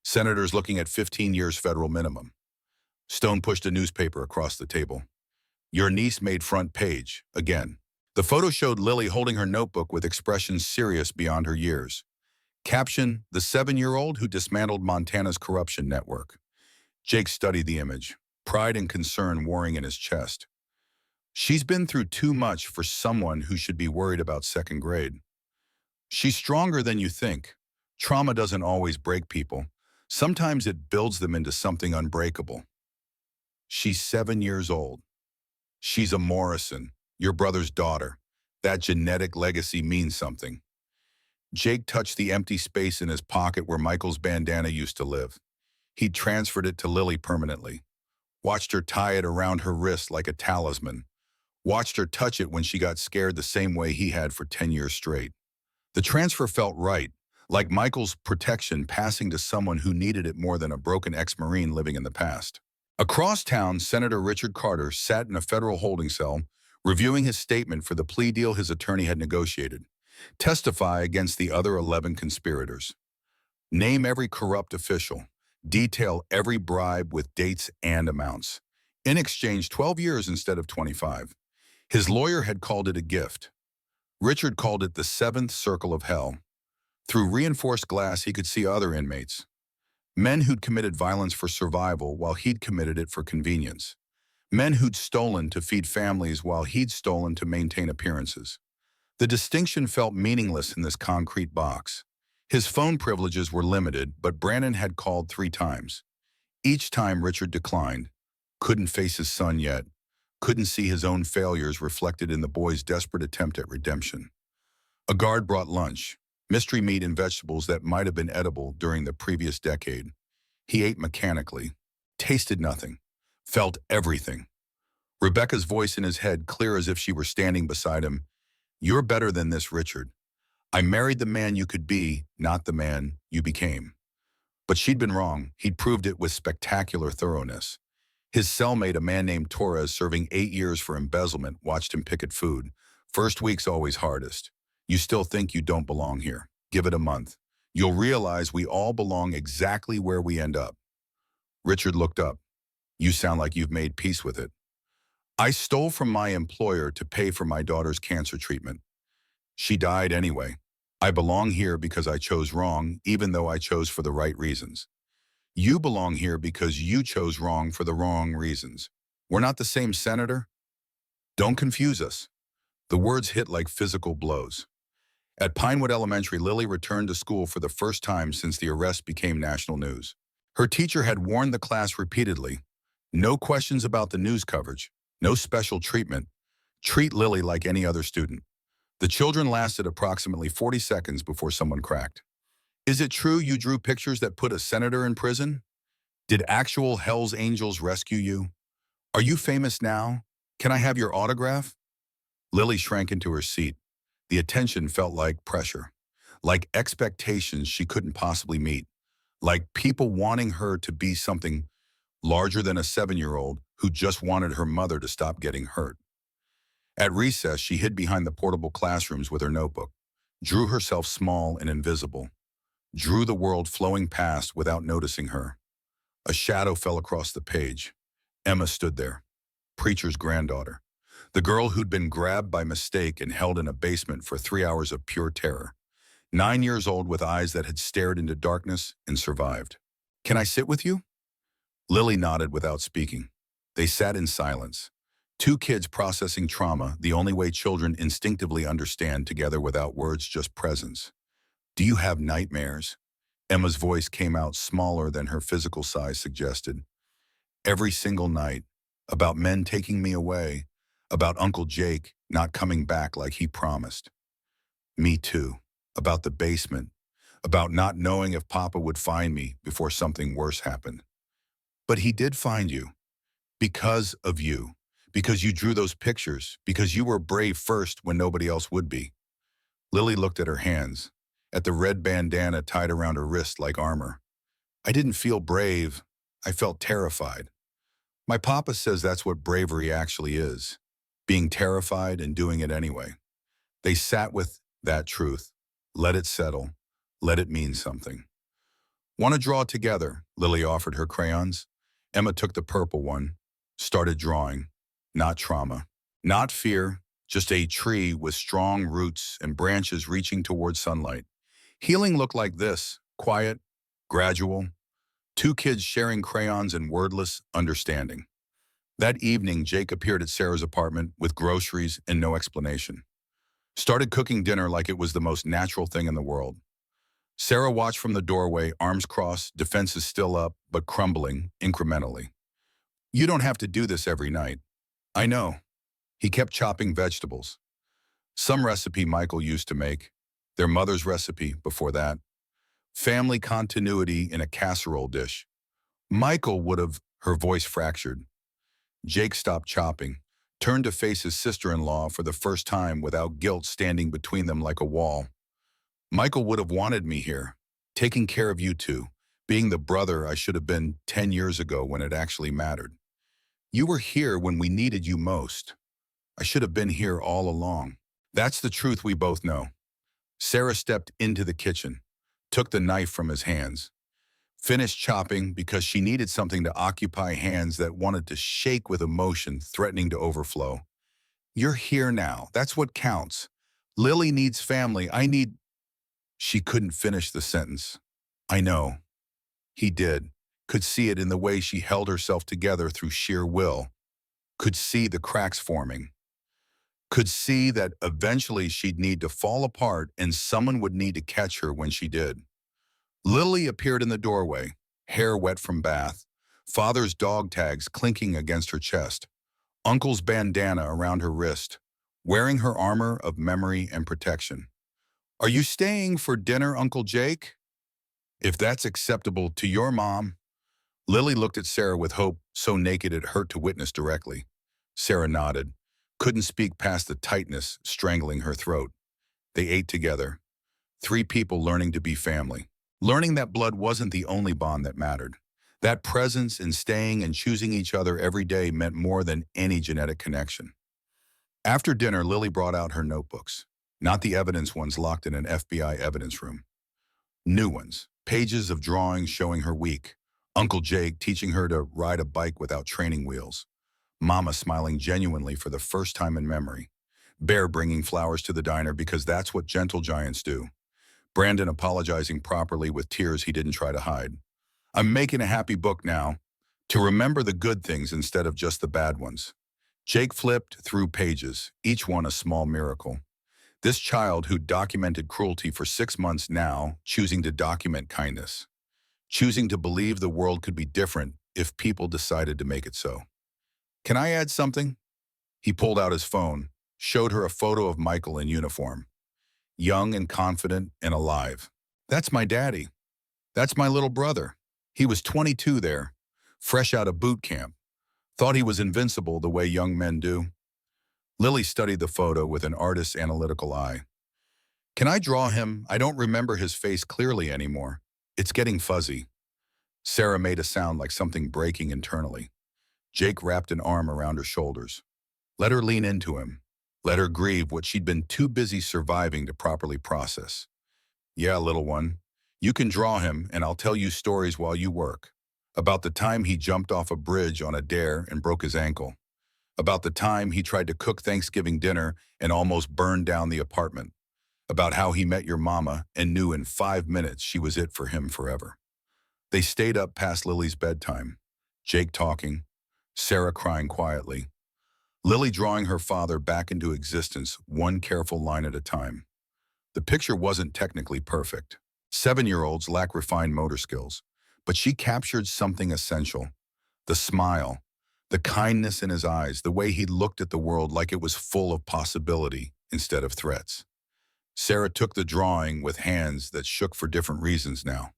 [SPEAKER 1] Senators looking at 15 years federal minimum. Stone pushed a newspaper across the table. Your niece made front page, again. The photo showed Lily holding her notebook with expressions serious beyond her years. Caption, the 7-year-old who dismantled Montana's corruption network. Jake studied the image, pride and concern warring in his chest. She's been through too much for someone who should be worried about second grade. She's stronger than you think. Trauma doesn't always break people. Sometimes it builds them into something unbreakable. She's 7 years old. She's a Morrison, your brother's daughter. That genetic legacy means something. Jake touched the empty space in his pocket where Michael's bandana used to live. He'd transferred it to Lily permanently. Watched her tie it around her wrist like a talisman. Watched her touch it when she got scared the same way he had for 10 years straight. The transfer felt right, like Michael's protection passing to someone who needed it more than a broken ex-Marine living in the past. Across town, Senator Richard Carter sat in a federal holding cell, reviewing his statement for the plea deal his attorney had negotiated. Testify against the other 11 conspirators. Name every corrupt official. Detail every bribe with dates and amounts. In exchange, 12 years instead of 25. His lawyer had called it a gift. Richard called it the seventh circle of hell. Through reinforced glass, he could see other inmates. Men who'd committed violence for survival while he'd committed it for convenience. Men who'd stolen to feed families while he'd stolen to maintain appearances. The distinction felt meaningless in this concrete box. His phone privileges were limited, but Brandon had called 3 times. Each time Richard declined. Couldn't face his son yet. Couldn't see his own failures reflected in the boy's desperate attempt at redemption. A guard brought lunch, mystery meat and vegetables that might have been edible during the previous decade. He ate mechanically, tasted nothing, felt everything. Rebecca's voice in his head, clear as if she were standing beside him. You're better than this, Richard. I married the man you could be, not the man you became. But she'd been wrong. He'd proved it with spectacular thoroughness. His cellmate, a man named Torres, serving 8 years for embezzlement, watched him pick at food. First week's always hardest. You still think you don't belong here. Give it a month. You'll realize we all belong exactly where we end up. Richard looked up. You sound like you've made peace with it. I stole from my employer to pay for my daughter's cancer treatment. She died anyway. I belong here because I chose wrong, even though I chose for the right reasons. You belong here because you chose wrong for the wrong reasons. We're not the same, Senator. Don't confuse us. The words hit like physical blows. At Pinewood Elementary, Lily returned to school for the first time since the arrest became national news. Her teacher had warned the class repeatedly, no questions about the news coverage, no special treatment. Treat Lily like any other student. The children lasted approximately 40 seconds before someone cracked. Is it true you drew pictures that put a senator in prison? Did actual Hell's Angels rescue you? Are you famous now? Can I have your autograph? Lily shrank into her seat. The attention felt like pressure, like expectations she couldn't possibly meet, like people wanting her to be something larger than a 7-year-old who just wanted her mother to stop getting hurt. At recess, she hid behind the portable classrooms with her notebook, drew herself small and invisible, drew the world flowing past without noticing her. A shadow fell across the page. Emma stood there, preacher's granddaughter, the girl who'd been grabbed by mistake and held in a basement for 3 hours of pure terror. 9 years old with eyes that had stared into darkness and survived. Can I sit with you? Lily nodded without speaking. They sat in silence. 2 kids processing trauma, the only way children instinctively understand together without words, just presence. Do you have nightmares? Emma's voice came out smaller than her physical size suggested. Every single night, about men taking me away, about Uncle Jake not coming back like he promised. Me too. About the basement, about not knowing if Papa would find me before something worse happened. But he did find you. Because of you. Because you drew those pictures. Because you were brave first when nobody else would be. Lily looked at her hands, at the red bandana tied around her wrist like armor. I didn't feel brave. I felt terrified. My papa says that's what bravery actually is. Being terrified and doing it anyway. They sat with that truth. Let it settle. Let it mean something. Want to draw together? Lily offered her crayons. Emma took the purple one, started drawing. Not trauma, not fear, just a tree with strong roots and branches reaching towards sunlight. Healing looked like this, quiet, gradual. 2 kids sharing crayons and wordless understanding. That evening, Jake appeared at Sarah's apartment with groceries and no explanation. Started cooking dinner like it was the most natural thing in the world. Sarah watched from the doorway, arms crossed, defenses still up, but crumbling incrementally. You don't have to do this every night. I know. He kept chopping vegetables. Some recipe Michael used to make. Their mother's recipe before that. Family continuity in a casserole dish. Michael would have, her voice fractured. Jake stopped chopping, turned to face his sister-in-law for the first time without guilt standing between them like a wall. Michael would have wanted me here, taking care of you two, being the brother I should have been 10 years ago when it actually mattered. You were here when we needed you most. I should have been here all along. That's the truth we both know. Sarah stepped into the kitchen, took the knife from his hands, finished chopping because she needed something to occupy hands that wanted to shake with emotion, threatening to overflow. You're here now. That's what counts. Lily needs family. I need... She couldn't finish the sentence. I know. He did. Could see it in the way she held herself together through sheer will. Could see the cracks forming. Could see that eventually she'd need to fall apart and someone would need to catch her when she did. Lily appeared in the doorway, hair wet from bath, father's dog tags clinking against her chest, uncle's bandana around her wrist, wearing her armor of memory and protection. Are you staying for dinner, Uncle Jake? If that's acceptable to your mom. Lily looked at Sarah with hope so naked it hurt to witness directly. Sarah nodded, couldn't speak past the tightness strangling her throat. They ate together. 3 people learning to be family. Learning that blood wasn't the only bond that mattered. That presence in staying and choosing each other every day meant more than any genetic connection. After dinner, Lily brought out her notebooks. Not the evidence ones locked in an FBI evidence room. New ones, pages of drawings showing her week. Uncle Jake teaching her to ride a bike without training wheels. Mama smiling genuinely for the first time in memory. Bear bringing flowers to the diner because that's what gentle giants do. Brandon apologizing properly with tears he didn't try to hide. I'm making a happy book now, to remember the good things instead of just the bad ones. Jake flipped through pages, each one a small miracle. This child who documented cruelty for 6 months now, choosing to document kindness. Choosing to believe the world could be different if people decided to make it so. Can I add something? He pulled out his phone, showed her a photo of Michael in uniform. Young and confident and alive. That's my daddy. That's my little brother. He was 22 there, fresh out of boot camp. Thought he was invincible the way young men do. Lily studied the photo with an artist's analytical eye. Can I draw him? I don't remember his face clearly anymore. It's getting fuzzy. Sarah made a sound like something breaking internally. Jake wrapped an arm around her shoulders. Let her lean into him. Let her grieve what she'd been too busy surviving to properly process. Yeah, little one. You can draw him, and I'll tell you stories while you work. About the time he jumped off a bridge on a dare and broke his ankle. About the time he tried to cook Thanksgiving dinner and almost burned down the apartment. About how he met your mama and knew in 5 minutes she was it for him forever. They stayed up past Lily's bedtime. Jake talking, Sarah crying quietly. Lily drawing her father back into existence, one careful line at a time. The picture wasn't technically perfect. 7-year-olds lack refined motor skills, but she captured something essential. The smile, the kindness in his eyes, the way he looked at the world like it was full of possibility instead of threats. Sarah took the drawing with hands that shook for different reasons now.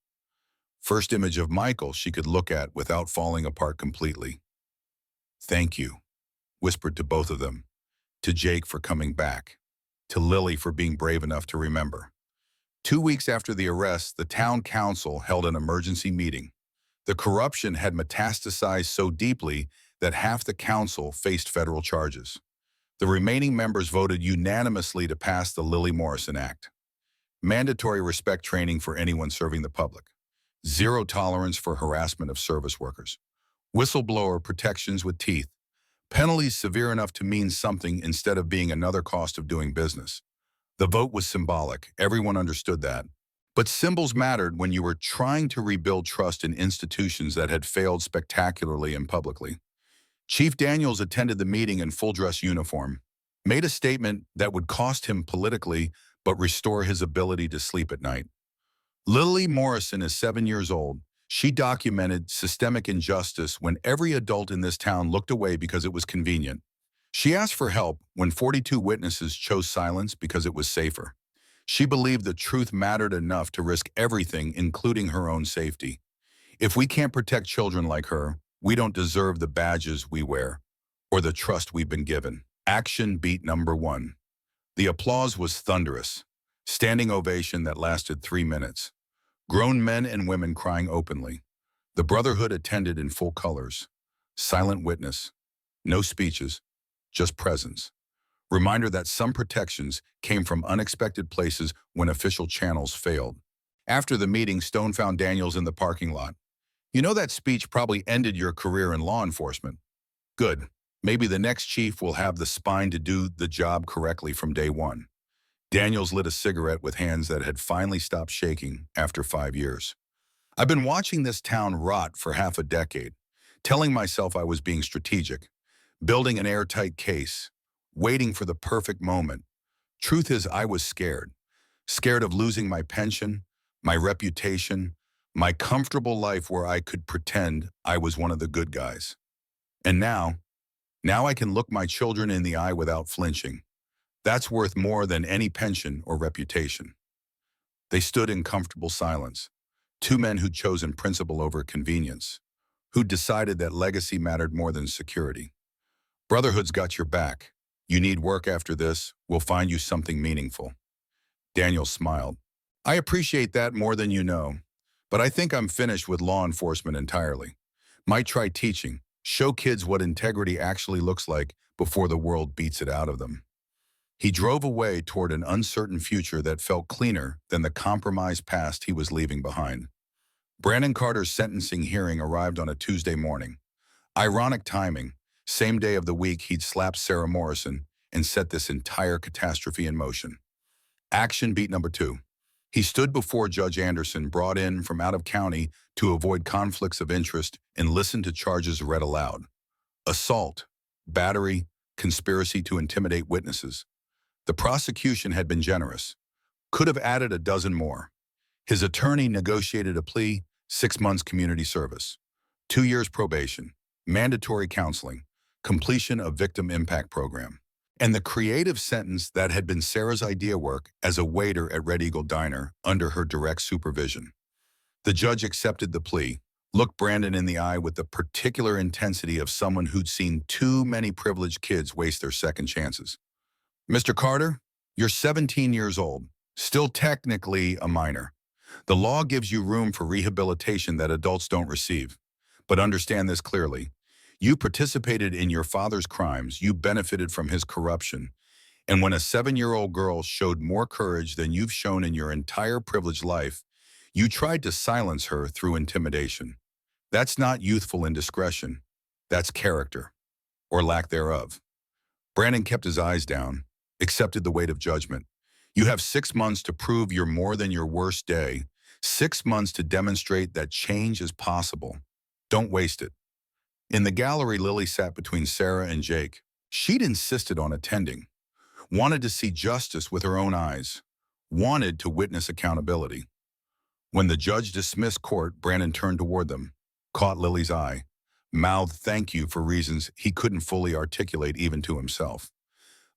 [SPEAKER 1] First image of Michael she could look at without falling apart completely. Thank you, whispered to both of them, to Jake for coming back, to Lily for being brave enough to remember. 2 weeks after the arrest, the town council held an emergency meeting. The corruption had metastasized so deeply that half the council faced federal charges. The remaining members voted unanimously to pass the Lily Morrison Act. Mandatory respect training for anyone serving the public. Zero tolerance for harassment of service workers. Whistleblower protections with teeth. Penalties severe enough to mean something instead of being another cost of doing business. The vote was symbolic. Everyone understood that. But symbols mattered when you were trying to rebuild trust in institutions that had failed spectacularly and publicly. Chief Daniels attended the meeting in full-dress uniform, made a statement that would cost him politically but restore his ability to sleep at night. Lily Morrison is 7 years old. She documented systemic injustice when every adult in this town looked away because it was convenient. She asked for help when 42 witnesses chose silence because it was safer. She believed the truth mattered enough to risk everything, including her own safety. If we can't protect children like her, we don't deserve the badges we wear or the trust we've been given. Action beat number 1. The applause was thunderous. Standing ovation that lasted 3 minutes. Grown men and women crying openly. The Brotherhood attended in full colors. Silent witness. No speeches, just presence. Reminder that some protections came from unexpected places when official channels failed. After the meeting, Stone found Daniels in the parking lot. You know, that speech probably ended your career in law enforcement. Good. Maybe the next chief will have the spine to do the job correctly from day one. Daniels lit a cigarette with hands that had finally stopped shaking after 5 years. I've been watching this town rot for half a decade, telling myself I was being strategic, building an airtight case, waiting for the perfect moment. Truth is, I was scared. Scared of losing my pension, my reputation, my comfortable life where I could pretend I was one of the good guys. And now I can look my children in the eye without flinching. That's worth more than any pension or reputation. They stood in comfortable silence. 2 men who'd chosen principle over convenience, who'd decided that legacy mattered more than security. Brotherhood's got your back. You need work after this, we'll find you something meaningful. Daniel smiled. I appreciate that more than you know, but I think I'm finished with law enforcement entirely. Might try teaching, show kids what integrity actually looks like before the world beats it out of them. He drove away toward an uncertain future that felt cleaner than the compromised past he was leaving behind. Brandon Carter's sentencing hearing arrived on a Tuesday morning. Ironic timing, same day of the week he'd slapped Sarah Morrison and set this entire catastrophe in motion. Action beat number 2. He stood before Judge Anderson, brought in from out of county to avoid conflicts of interest, and listened to charges read aloud. Assault, battery, conspiracy to intimidate witnesses. The prosecution had been generous, could have added a dozen more. His attorney negotiated a plea, 6 months community service, 2 years probation, mandatory counseling, completion of victim impact program, and the creative sentence that had been Sarah's idea work as a waiter at Red Eagle Diner under her direct supervision. The judge accepted the plea, looked Brandon in the eye with the particular intensity of someone who'd seen too many privileged kids waste their second chances. Mr. Carter, you're 17 years old, still technically a minor. The law gives you room for rehabilitation that adults don't receive. But understand this clearly. You participated in your father's crimes, you benefited from his corruption, and when a 7-year-old girl showed more courage than you've shown in your entire privileged life, you tried to silence her through intimidation. That's not youthful indiscretion. That's character, or lack thereof. Brandon kept his eyes down, accepted the weight of judgment. You have 6 months to prove you're more than your worst day, 6 months to demonstrate that change is possible. Don't waste it. In the gallery, Lily sat between Sarah and Jake. She'd insisted on attending, wanted to see justice with her own eyes, wanted to witness accountability. When the judge dismissed court, Brandon turned toward them, caught Lily's eye, mouthed thank you for reasons he couldn't fully articulate even to himself.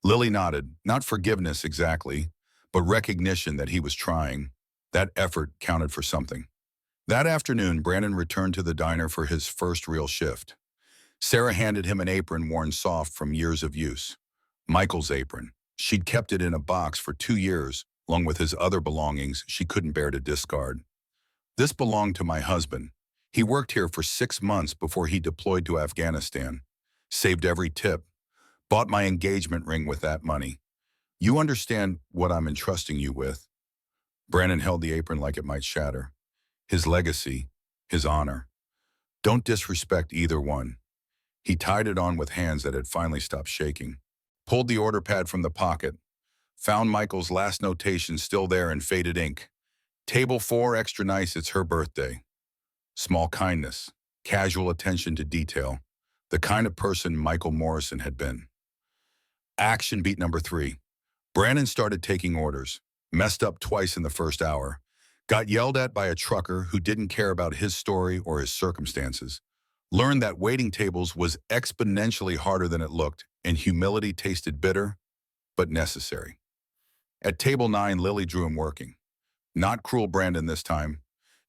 [SPEAKER 1] Lily nodded, not forgiveness exactly, but recognition that he was trying. That effort counted for something. That afternoon, Brandon returned to the diner for his first real shift. Sarah handed him an apron worn soft from years of use. Michael's apron. She'd kept it in a box for 2 years, along with his other belongings she couldn't bear to discard. This belonged to my husband. He worked here for 6 months before he deployed to Afghanistan. Saved every tip. Bought my engagement ring with that money. You understand what I'm entrusting you with. Brandon held the apron like it might shatter. His legacy, his honor. Don't disrespect either one. He tied it on with hands that had finally stopped shaking. Pulled the order pad from the pocket. Found Michael's last notation still there in faded ink. Table 4, extra nice, it's her birthday. Small kindness, casual attention to detail. The kind of person Michael Morrison had been. Action beat number 3. Brandon started taking orders. Messed up twice in the first hour. got yelled at by a trucker who didn't care about his story or his circumstances, learned that waiting tables was exponentially harder than it looked, and humility tasted bitter, but necessary. At table 9, Lily drew him working. Not cruel Brandon this time.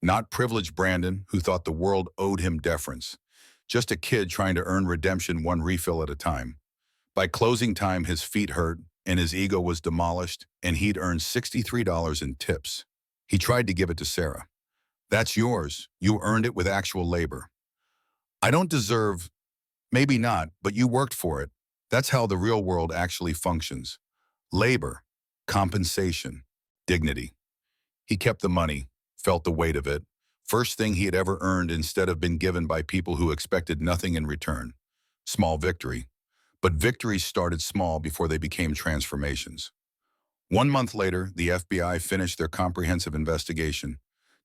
[SPEAKER 1] Not privileged Brandon, who thought the world owed him deference. Just a kid trying to earn redemption one refill at a time. By closing time, his feet hurt, and his ego was demolished, and he'd earned $63 in tips. He tried to give it to Sarah. That's yours. You earned it with actual labor. I don't deserve, maybe not, but you worked for it. That's how the real world actually functions. Labor, compensation, dignity. He kept the money, felt the weight of it. First thing he had ever earned instead of been given by people who expected nothing in return. Small victory. But victories started small before they became transformations. 1 month later, the FBI finished their comprehensive investigation.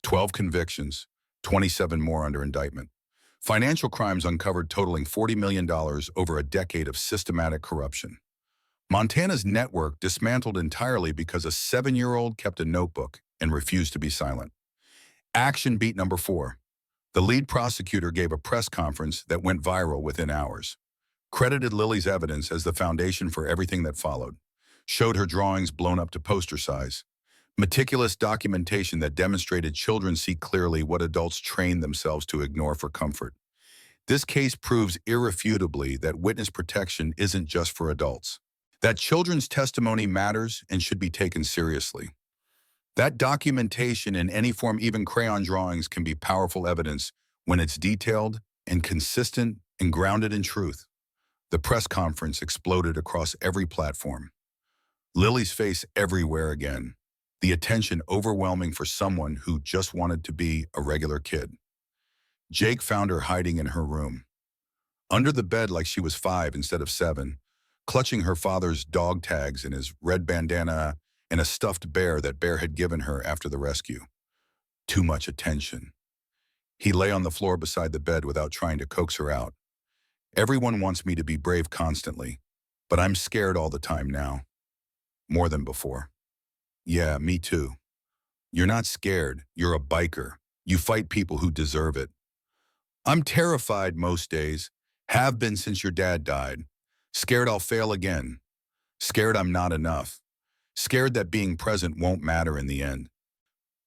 [SPEAKER 1] 12 convictions, 27 more under indictment. Financial crimes uncovered totaling $40 million over a decade of systematic corruption. Montana's network dismantled entirely because a 7-year-old kept a notebook and refused to be silent. Action beat number 4. The lead prosecutor gave a press conference that went viral within hours. Credited Lily's evidence as the foundation for everything that followed. Showed her drawings blown up to poster size. Meticulous documentation that demonstrated children see clearly what adults train themselves to ignore for comfort. This case proves irrefutably that witness protection isn't just for adults. That children's testimony matters and should be taken seriously. That documentation in any form, even crayon drawings, can be powerful evidence when it's detailed and consistent and grounded in truth. The press conference exploded across every platform. Lily's face everywhere again. The attention overwhelming for someone who just wanted to be a regular kid. Jake found her hiding in her room. Under the bed like she was 5 instead of 7, clutching her father's dog tags and his red bandana and a stuffed bear that Bear had given her after the rescue. Too much attention. He lay on the floor beside the bed without trying to coax her out. Everyone wants me to be brave constantly, but I'm scared all the time now. More than before. Yeah, me too. You're not scared. You're a biker. You fight people who deserve it. I'm terrified most days. Have been since your dad died. Scared I'll fail again. Scared I'm not enough. Scared that being present won't matter in the end.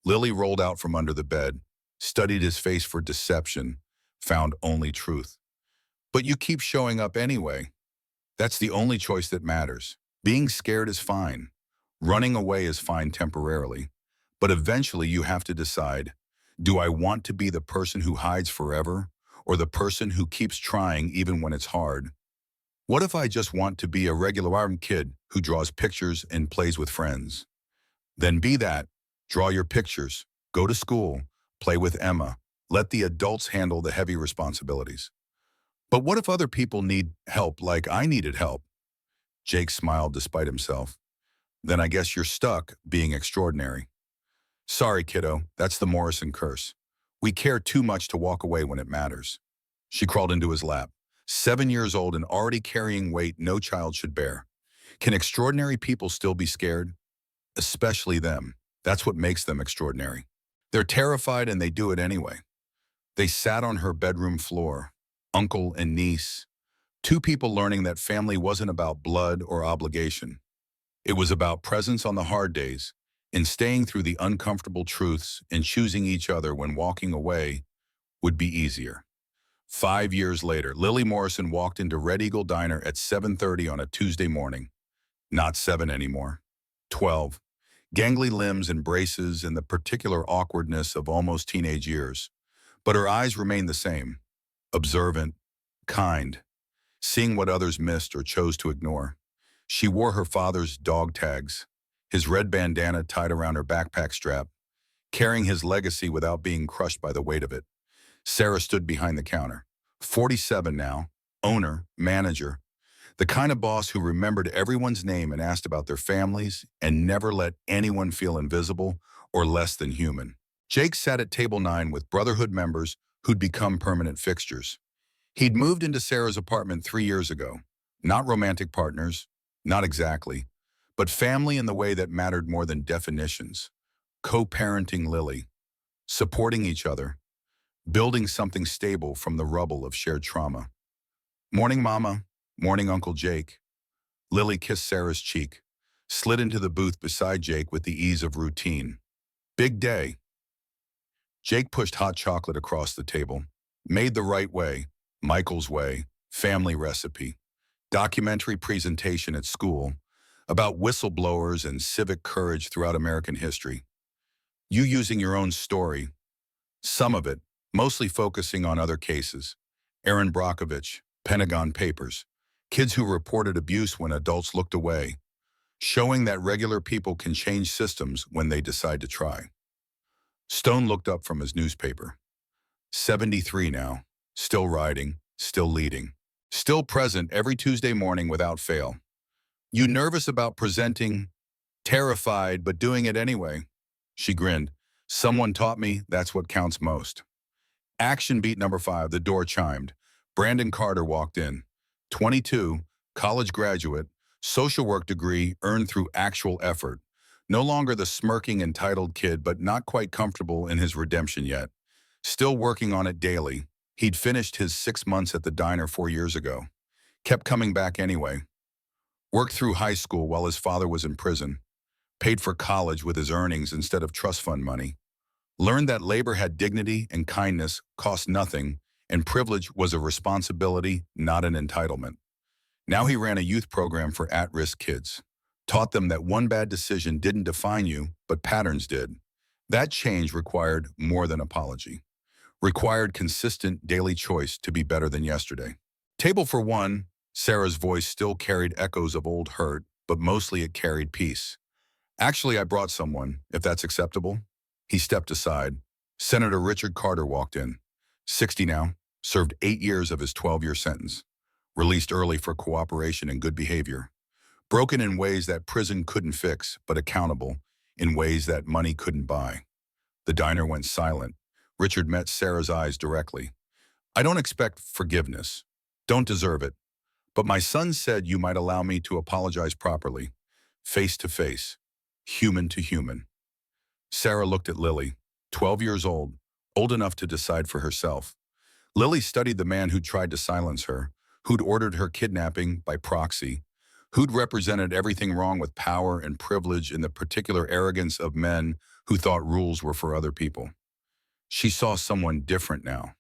[SPEAKER 1] Lily rolled out from under the bed, studied his face for deception, found only truth. But you keep showing up anyway. That's the only choice that matters. Being scared is fine. Running away is fine temporarily. But eventually you have to decide, do I want to be the person who hides forever or the person who keeps trying even when it's hard? What if I just want to be a regular armed kid who draws pictures and plays with friends? Then be that. Draw your pictures. Go to school. Play with Emma. Let the adults handle the heavy responsibilities. But what if other people need help like I needed help? Jake smiled despite himself. Then I guess you're stuck being extraordinary. Sorry, kiddo. That's the Morrison curse. We care too much to walk away when it matters. She crawled into his lap. 7 years old and already carrying weight no child should bear. Can extraordinary people still be scared? Especially them. That's what makes them extraordinary. They're terrified and they do it anyway. They sat on her bedroom floor, uncle and niece, 2 people learning that family wasn't about blood or obligation. It was about presence on the hard days, and staying through the uncomfortable truths and choosing each other when walking away would be easier. 5 years later, Lily Morrison walked into Red Eagle Diner at 7:30 on a Tuesday morning. Not 7 anymore. 12. Gangly limbs and braces and the particular awkwardness of almost teenage years. But her eyes remained the same. Observant, kind, seeing what others missed or chose to ignore. She wore her father's dog tags, his red bandana tied around her backpack strap, carrying his legacy without being crushed by the weight of it. Sarah stood behind the counter. 47 now, owner, manager, the kind of boss who remembered everyone's name and asked about their families and never let anyone feel invisible or less than human. Jake sat at table 9 with Brotherhood members who'd become permanent fixtures. He'd moved into Sarah's apartment 3 years ago. Not romantic partners, not exactly, but family in the way that mattered more than definitions. co-parenting Lily, supporting each other, building something stable from the rubble of shared trauma. Morning, Mama. Morning, Uncle Jake. Lily kissed Sarah's cheek, slid into the booth beside Jake with the ease of routine. Big day. Jake pushed hot chocolate across the table. Made the right way, Michael's way, family recipe. Documentary presentation at school about whistleblowers and civic courage throughout American history. You using your own story, some of it, mostly focusing on other cases. Aaron Brockovich, Pentagon Papers, kids who reported abuse when adults looked away, showing that regular people can change systems when they decide to try. Stone looked up from his newspaper. 73 now, still riding, still leading, still present every Tuesday morning without fail. You nervous about presenting? Terrified, but doing it anyway. She grinned. Someone taught me that's what counts most. Action beat number 5, the door chimed. Brandon Carter walked in. 22, college graduate, social work degree earned through actual effort. No longer the smirking, entitled kid, but not quite comfortable in his redemption yet. Still working on it daily. He'd finished his 6 months at the diner 4 years ago. Kept coming back anyway. Worked through high school while his father was in prison. Paid for college with his earnings instead of trust fund money. Learned that labor had dignity and kindness, cost nothing, and privilege was a responsibility, not an entitlement. Now he ran a youth program for at-risk kids. Taught them that one bad decision didn't define you, but patterns did. That change required more than apology. Required consistent daily choice to be better than yesterday. Table for one, Sarah's voice still carried echoes of old hurt, but mostly it carried peace. Actually, I brought someone, if that's acceptable. He stepped aside. Senator Richard Carter walked in. 60 now, served 8 years of his 12-year sentence. Released early for cooperation and good behavior. Broken in ways that prison couldn't fix, but accountable in ways that money couldn't buy. The diner went silent. Richard met Sarah's eyes directly. I don't expect forgiveness. Don't deserve it. But my son said you might allow me to apologize properly. Face to face. Human to human. Sarah looked at Lily, 12 years old enough to decide for herself. Lily studied the man who'd tried to silence her, who'd ordered her kidnapping by proxy, who'd represented everything wrong with power and privilege and the particular arrogance of men who thought rules were for other people. She saw someone different now,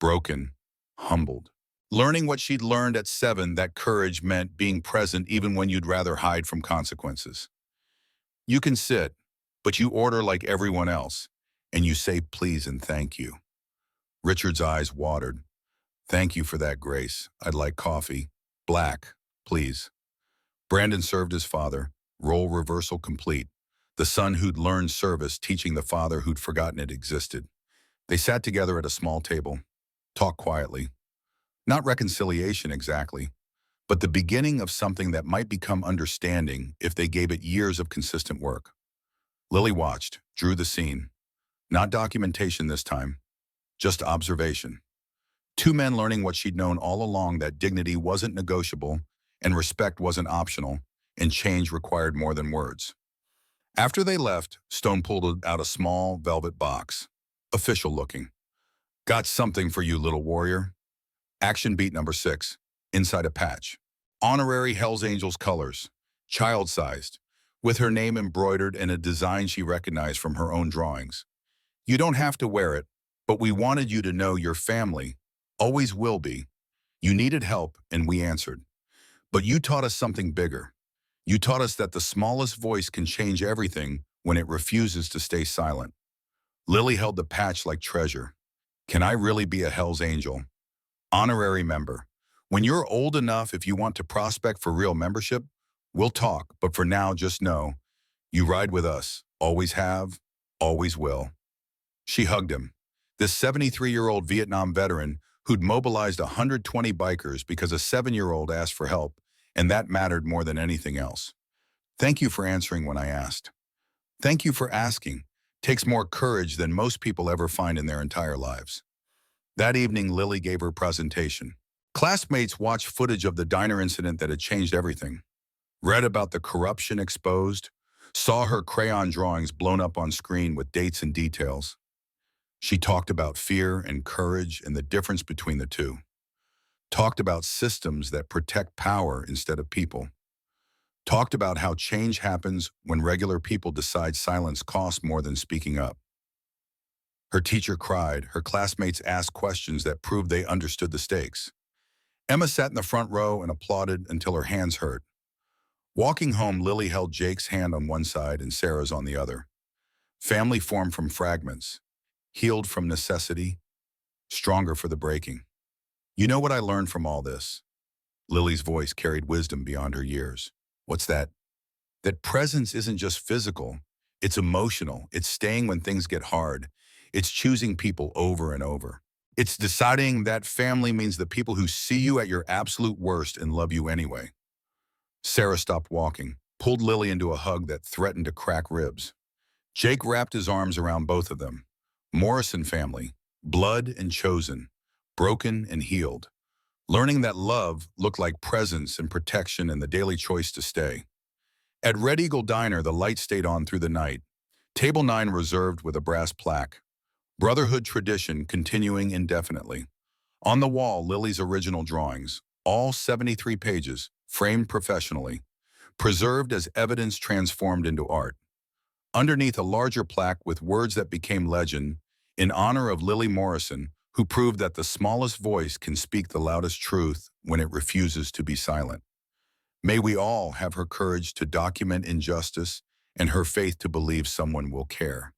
[SPEAKER 1] broken, humbled. Learning what she'd learned at 7, that courage meant being present even when you'd rather hide from consequences. You can sit, but you order like everyone else, and you say please and thank you. Richard's eyes watered. Thank you for that, Grace. I'd like coffee. Black, please. Brandon served his father, role reversal complete. The son who'd learned service teaching the father who'd forgotten it existed. They sat together at a small table, talked quietly. Not reconciliation exactly, but the beginning of something that might become understanding if they gave it years of consistent work. Lily watched, drew the scene. Not documentation this time, just observation. 2 men learning what she'd known all along, that dignity wasn't negotiable and respect wasn't optional, and change required more than words. After they left, Stone pulled out a small velvet box, official looking. Got something for you, little warrior. Action beat number 6, inside a patch. Honorary Hells Angels colors, child-sized, with her name embroidered in a design she recognized from her own drawings. You don't have to wear it, but we wanted you to know your family always will be. You needed help, and we answered. But you taught us something bigger. You taught us that the smallest voice can change everything when it refuses to stay silent. Lily held the patch like treasure. Can I really be a Hells Angel? Honorary member. When you're old enough, if you want to prospect for real membership, we'll talk, but for now, just know, you ride with us, always have, always will. She hugged him. This 73-year-old Vietnam veteran who'd mobilized 120 bikers because a 7-year-old asked for help, and that mattered more than anything else. Thank you for answering when I asked. Thank you for asking. Takes more courage than most people ever find in their entire lives. That evening, Lily gave her presentation. Classmates watched footage of the diner incident that had changed everything. Read about the corruption exposed, Saw her crayon drawings blown up on screen with dates and details. She talked about fear and courage and the difference between the two. Talked about systems that protect power instead of people. Talked about how change happens when regular people decide silence costs more than speaking up. Her teacher cried. Her classmates asked questions that proved they understood the stakes. Emma sat in the front row and applauded until her hands hurt. Walking home, Lily held Jake's hand on one side and Sarah's on the other. Family formed from fragments, healed from necessity, stronger for the breaking. You know what I learned from all this? Lily's voice carried wisdom beyond her years. What's that? That presence isn't just physical, it's emotional. It's staying when things get hard. It's choosing people over and over. It's deciding that family means the people who see you at your absolute worst and love you anyway. Sarah stopped walking, pulled Lily into a hug that threatened to crack ribs. Jake wrapped his arms around both of them. Morrison family, blood and chosen, broken and healed. Learning that love looked like presence and protection and the daily choice to stay. At Red Eagle Diner, the light stayed on through the night. Table 9 reserved with a brass plaque. Brotherhood tradition continuing indefinitely. On the wall, Lily's original drawings, all 73 pages, framed professionally, preserved as evidence transformed into art. Underneath, a larger plaque with words that became legend, in honor of Lily Morrison, who proved that the smallest voice can speak the loudest truth when it refuses to be silent. May we all have her courage to document injustice and her faith to believe someone will care.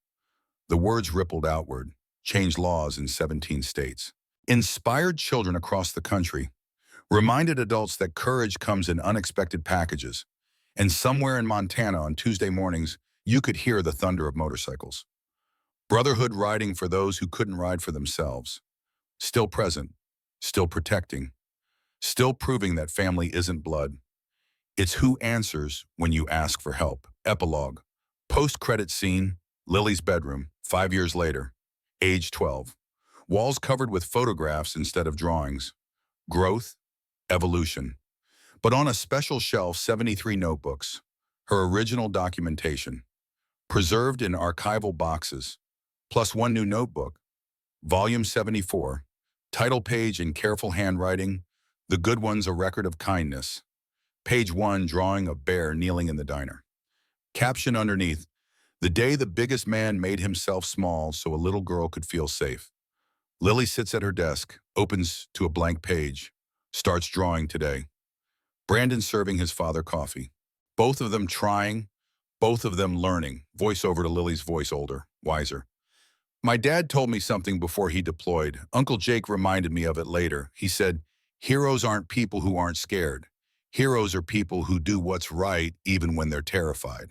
[SPEAKER 1] The words rippled outward, changed laws in 17 states, inspired children across the country, reminded adults that courage comes in unexpected packages, and somewhere in Montana on Tuesday mornings, you could hear the thunder of motorcycles. Brotherhood riding for those who couldn't ride for themselves. Still present, still protecting, still proving that family isn't blood. It's who answers when you ask for help. Epilogue. Post-credit scene, Lily's bedroom, 5 years later, age 12. Walls covered with photographs instead of drawings. Growth, evolution. But on a special shelf, 73 notebooks, her original documentation, preserved in archival boxes, plus one new notebook, volume 74, title page in careful handwriting, the good ones a record of kindness. Page 1, drawing a bear kneeling in the diner. Caption underneath, the day the biggest man made himself small so a little girl could feel safe. Lily sits at her desk, opens to a blank page, starts drawing today. Brandon serving his father coffee. Both of them trying, both of them learning. Voice over to Lily's voice, older, wiser. My dad told me something before he deployed. Uncle Jake reminded me of it later. He said, heroes aren't people who aren't scared. Heroes are people who do what's right even when they're terrified.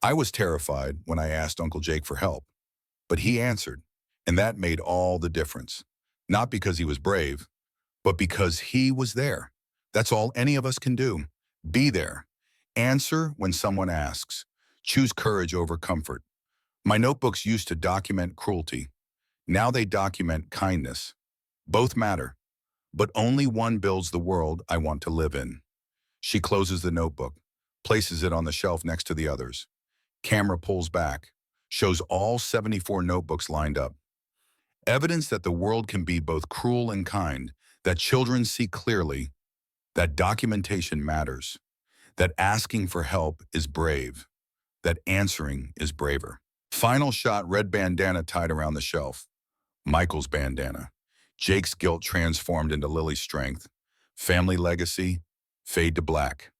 [SPEAKER 1] I was terrified when I asked Uncle Jake for help, but he answered, and that made all the difference. Not because he was brave, but because he was there. That's all any of us can do. Be there. Answer when someone asks. Choose courage over comfort. My notebooks used to document cruelty. Now they document kindness. Both matter, but only one builds the world I want to live in. She closes the notebook, places it on the shelf next to the others. Camera pulls back, shows all 74 notebooks lined up. Evidence that the world can be both cruel and kind, that children see clearly, that documentation matters, that asking for help is brave, that answering is braver. Final shot, red bandana tied around the shelf. Michael's bandana. Jake's guilt transformed into Lily's strength. Family legacy, fade to black.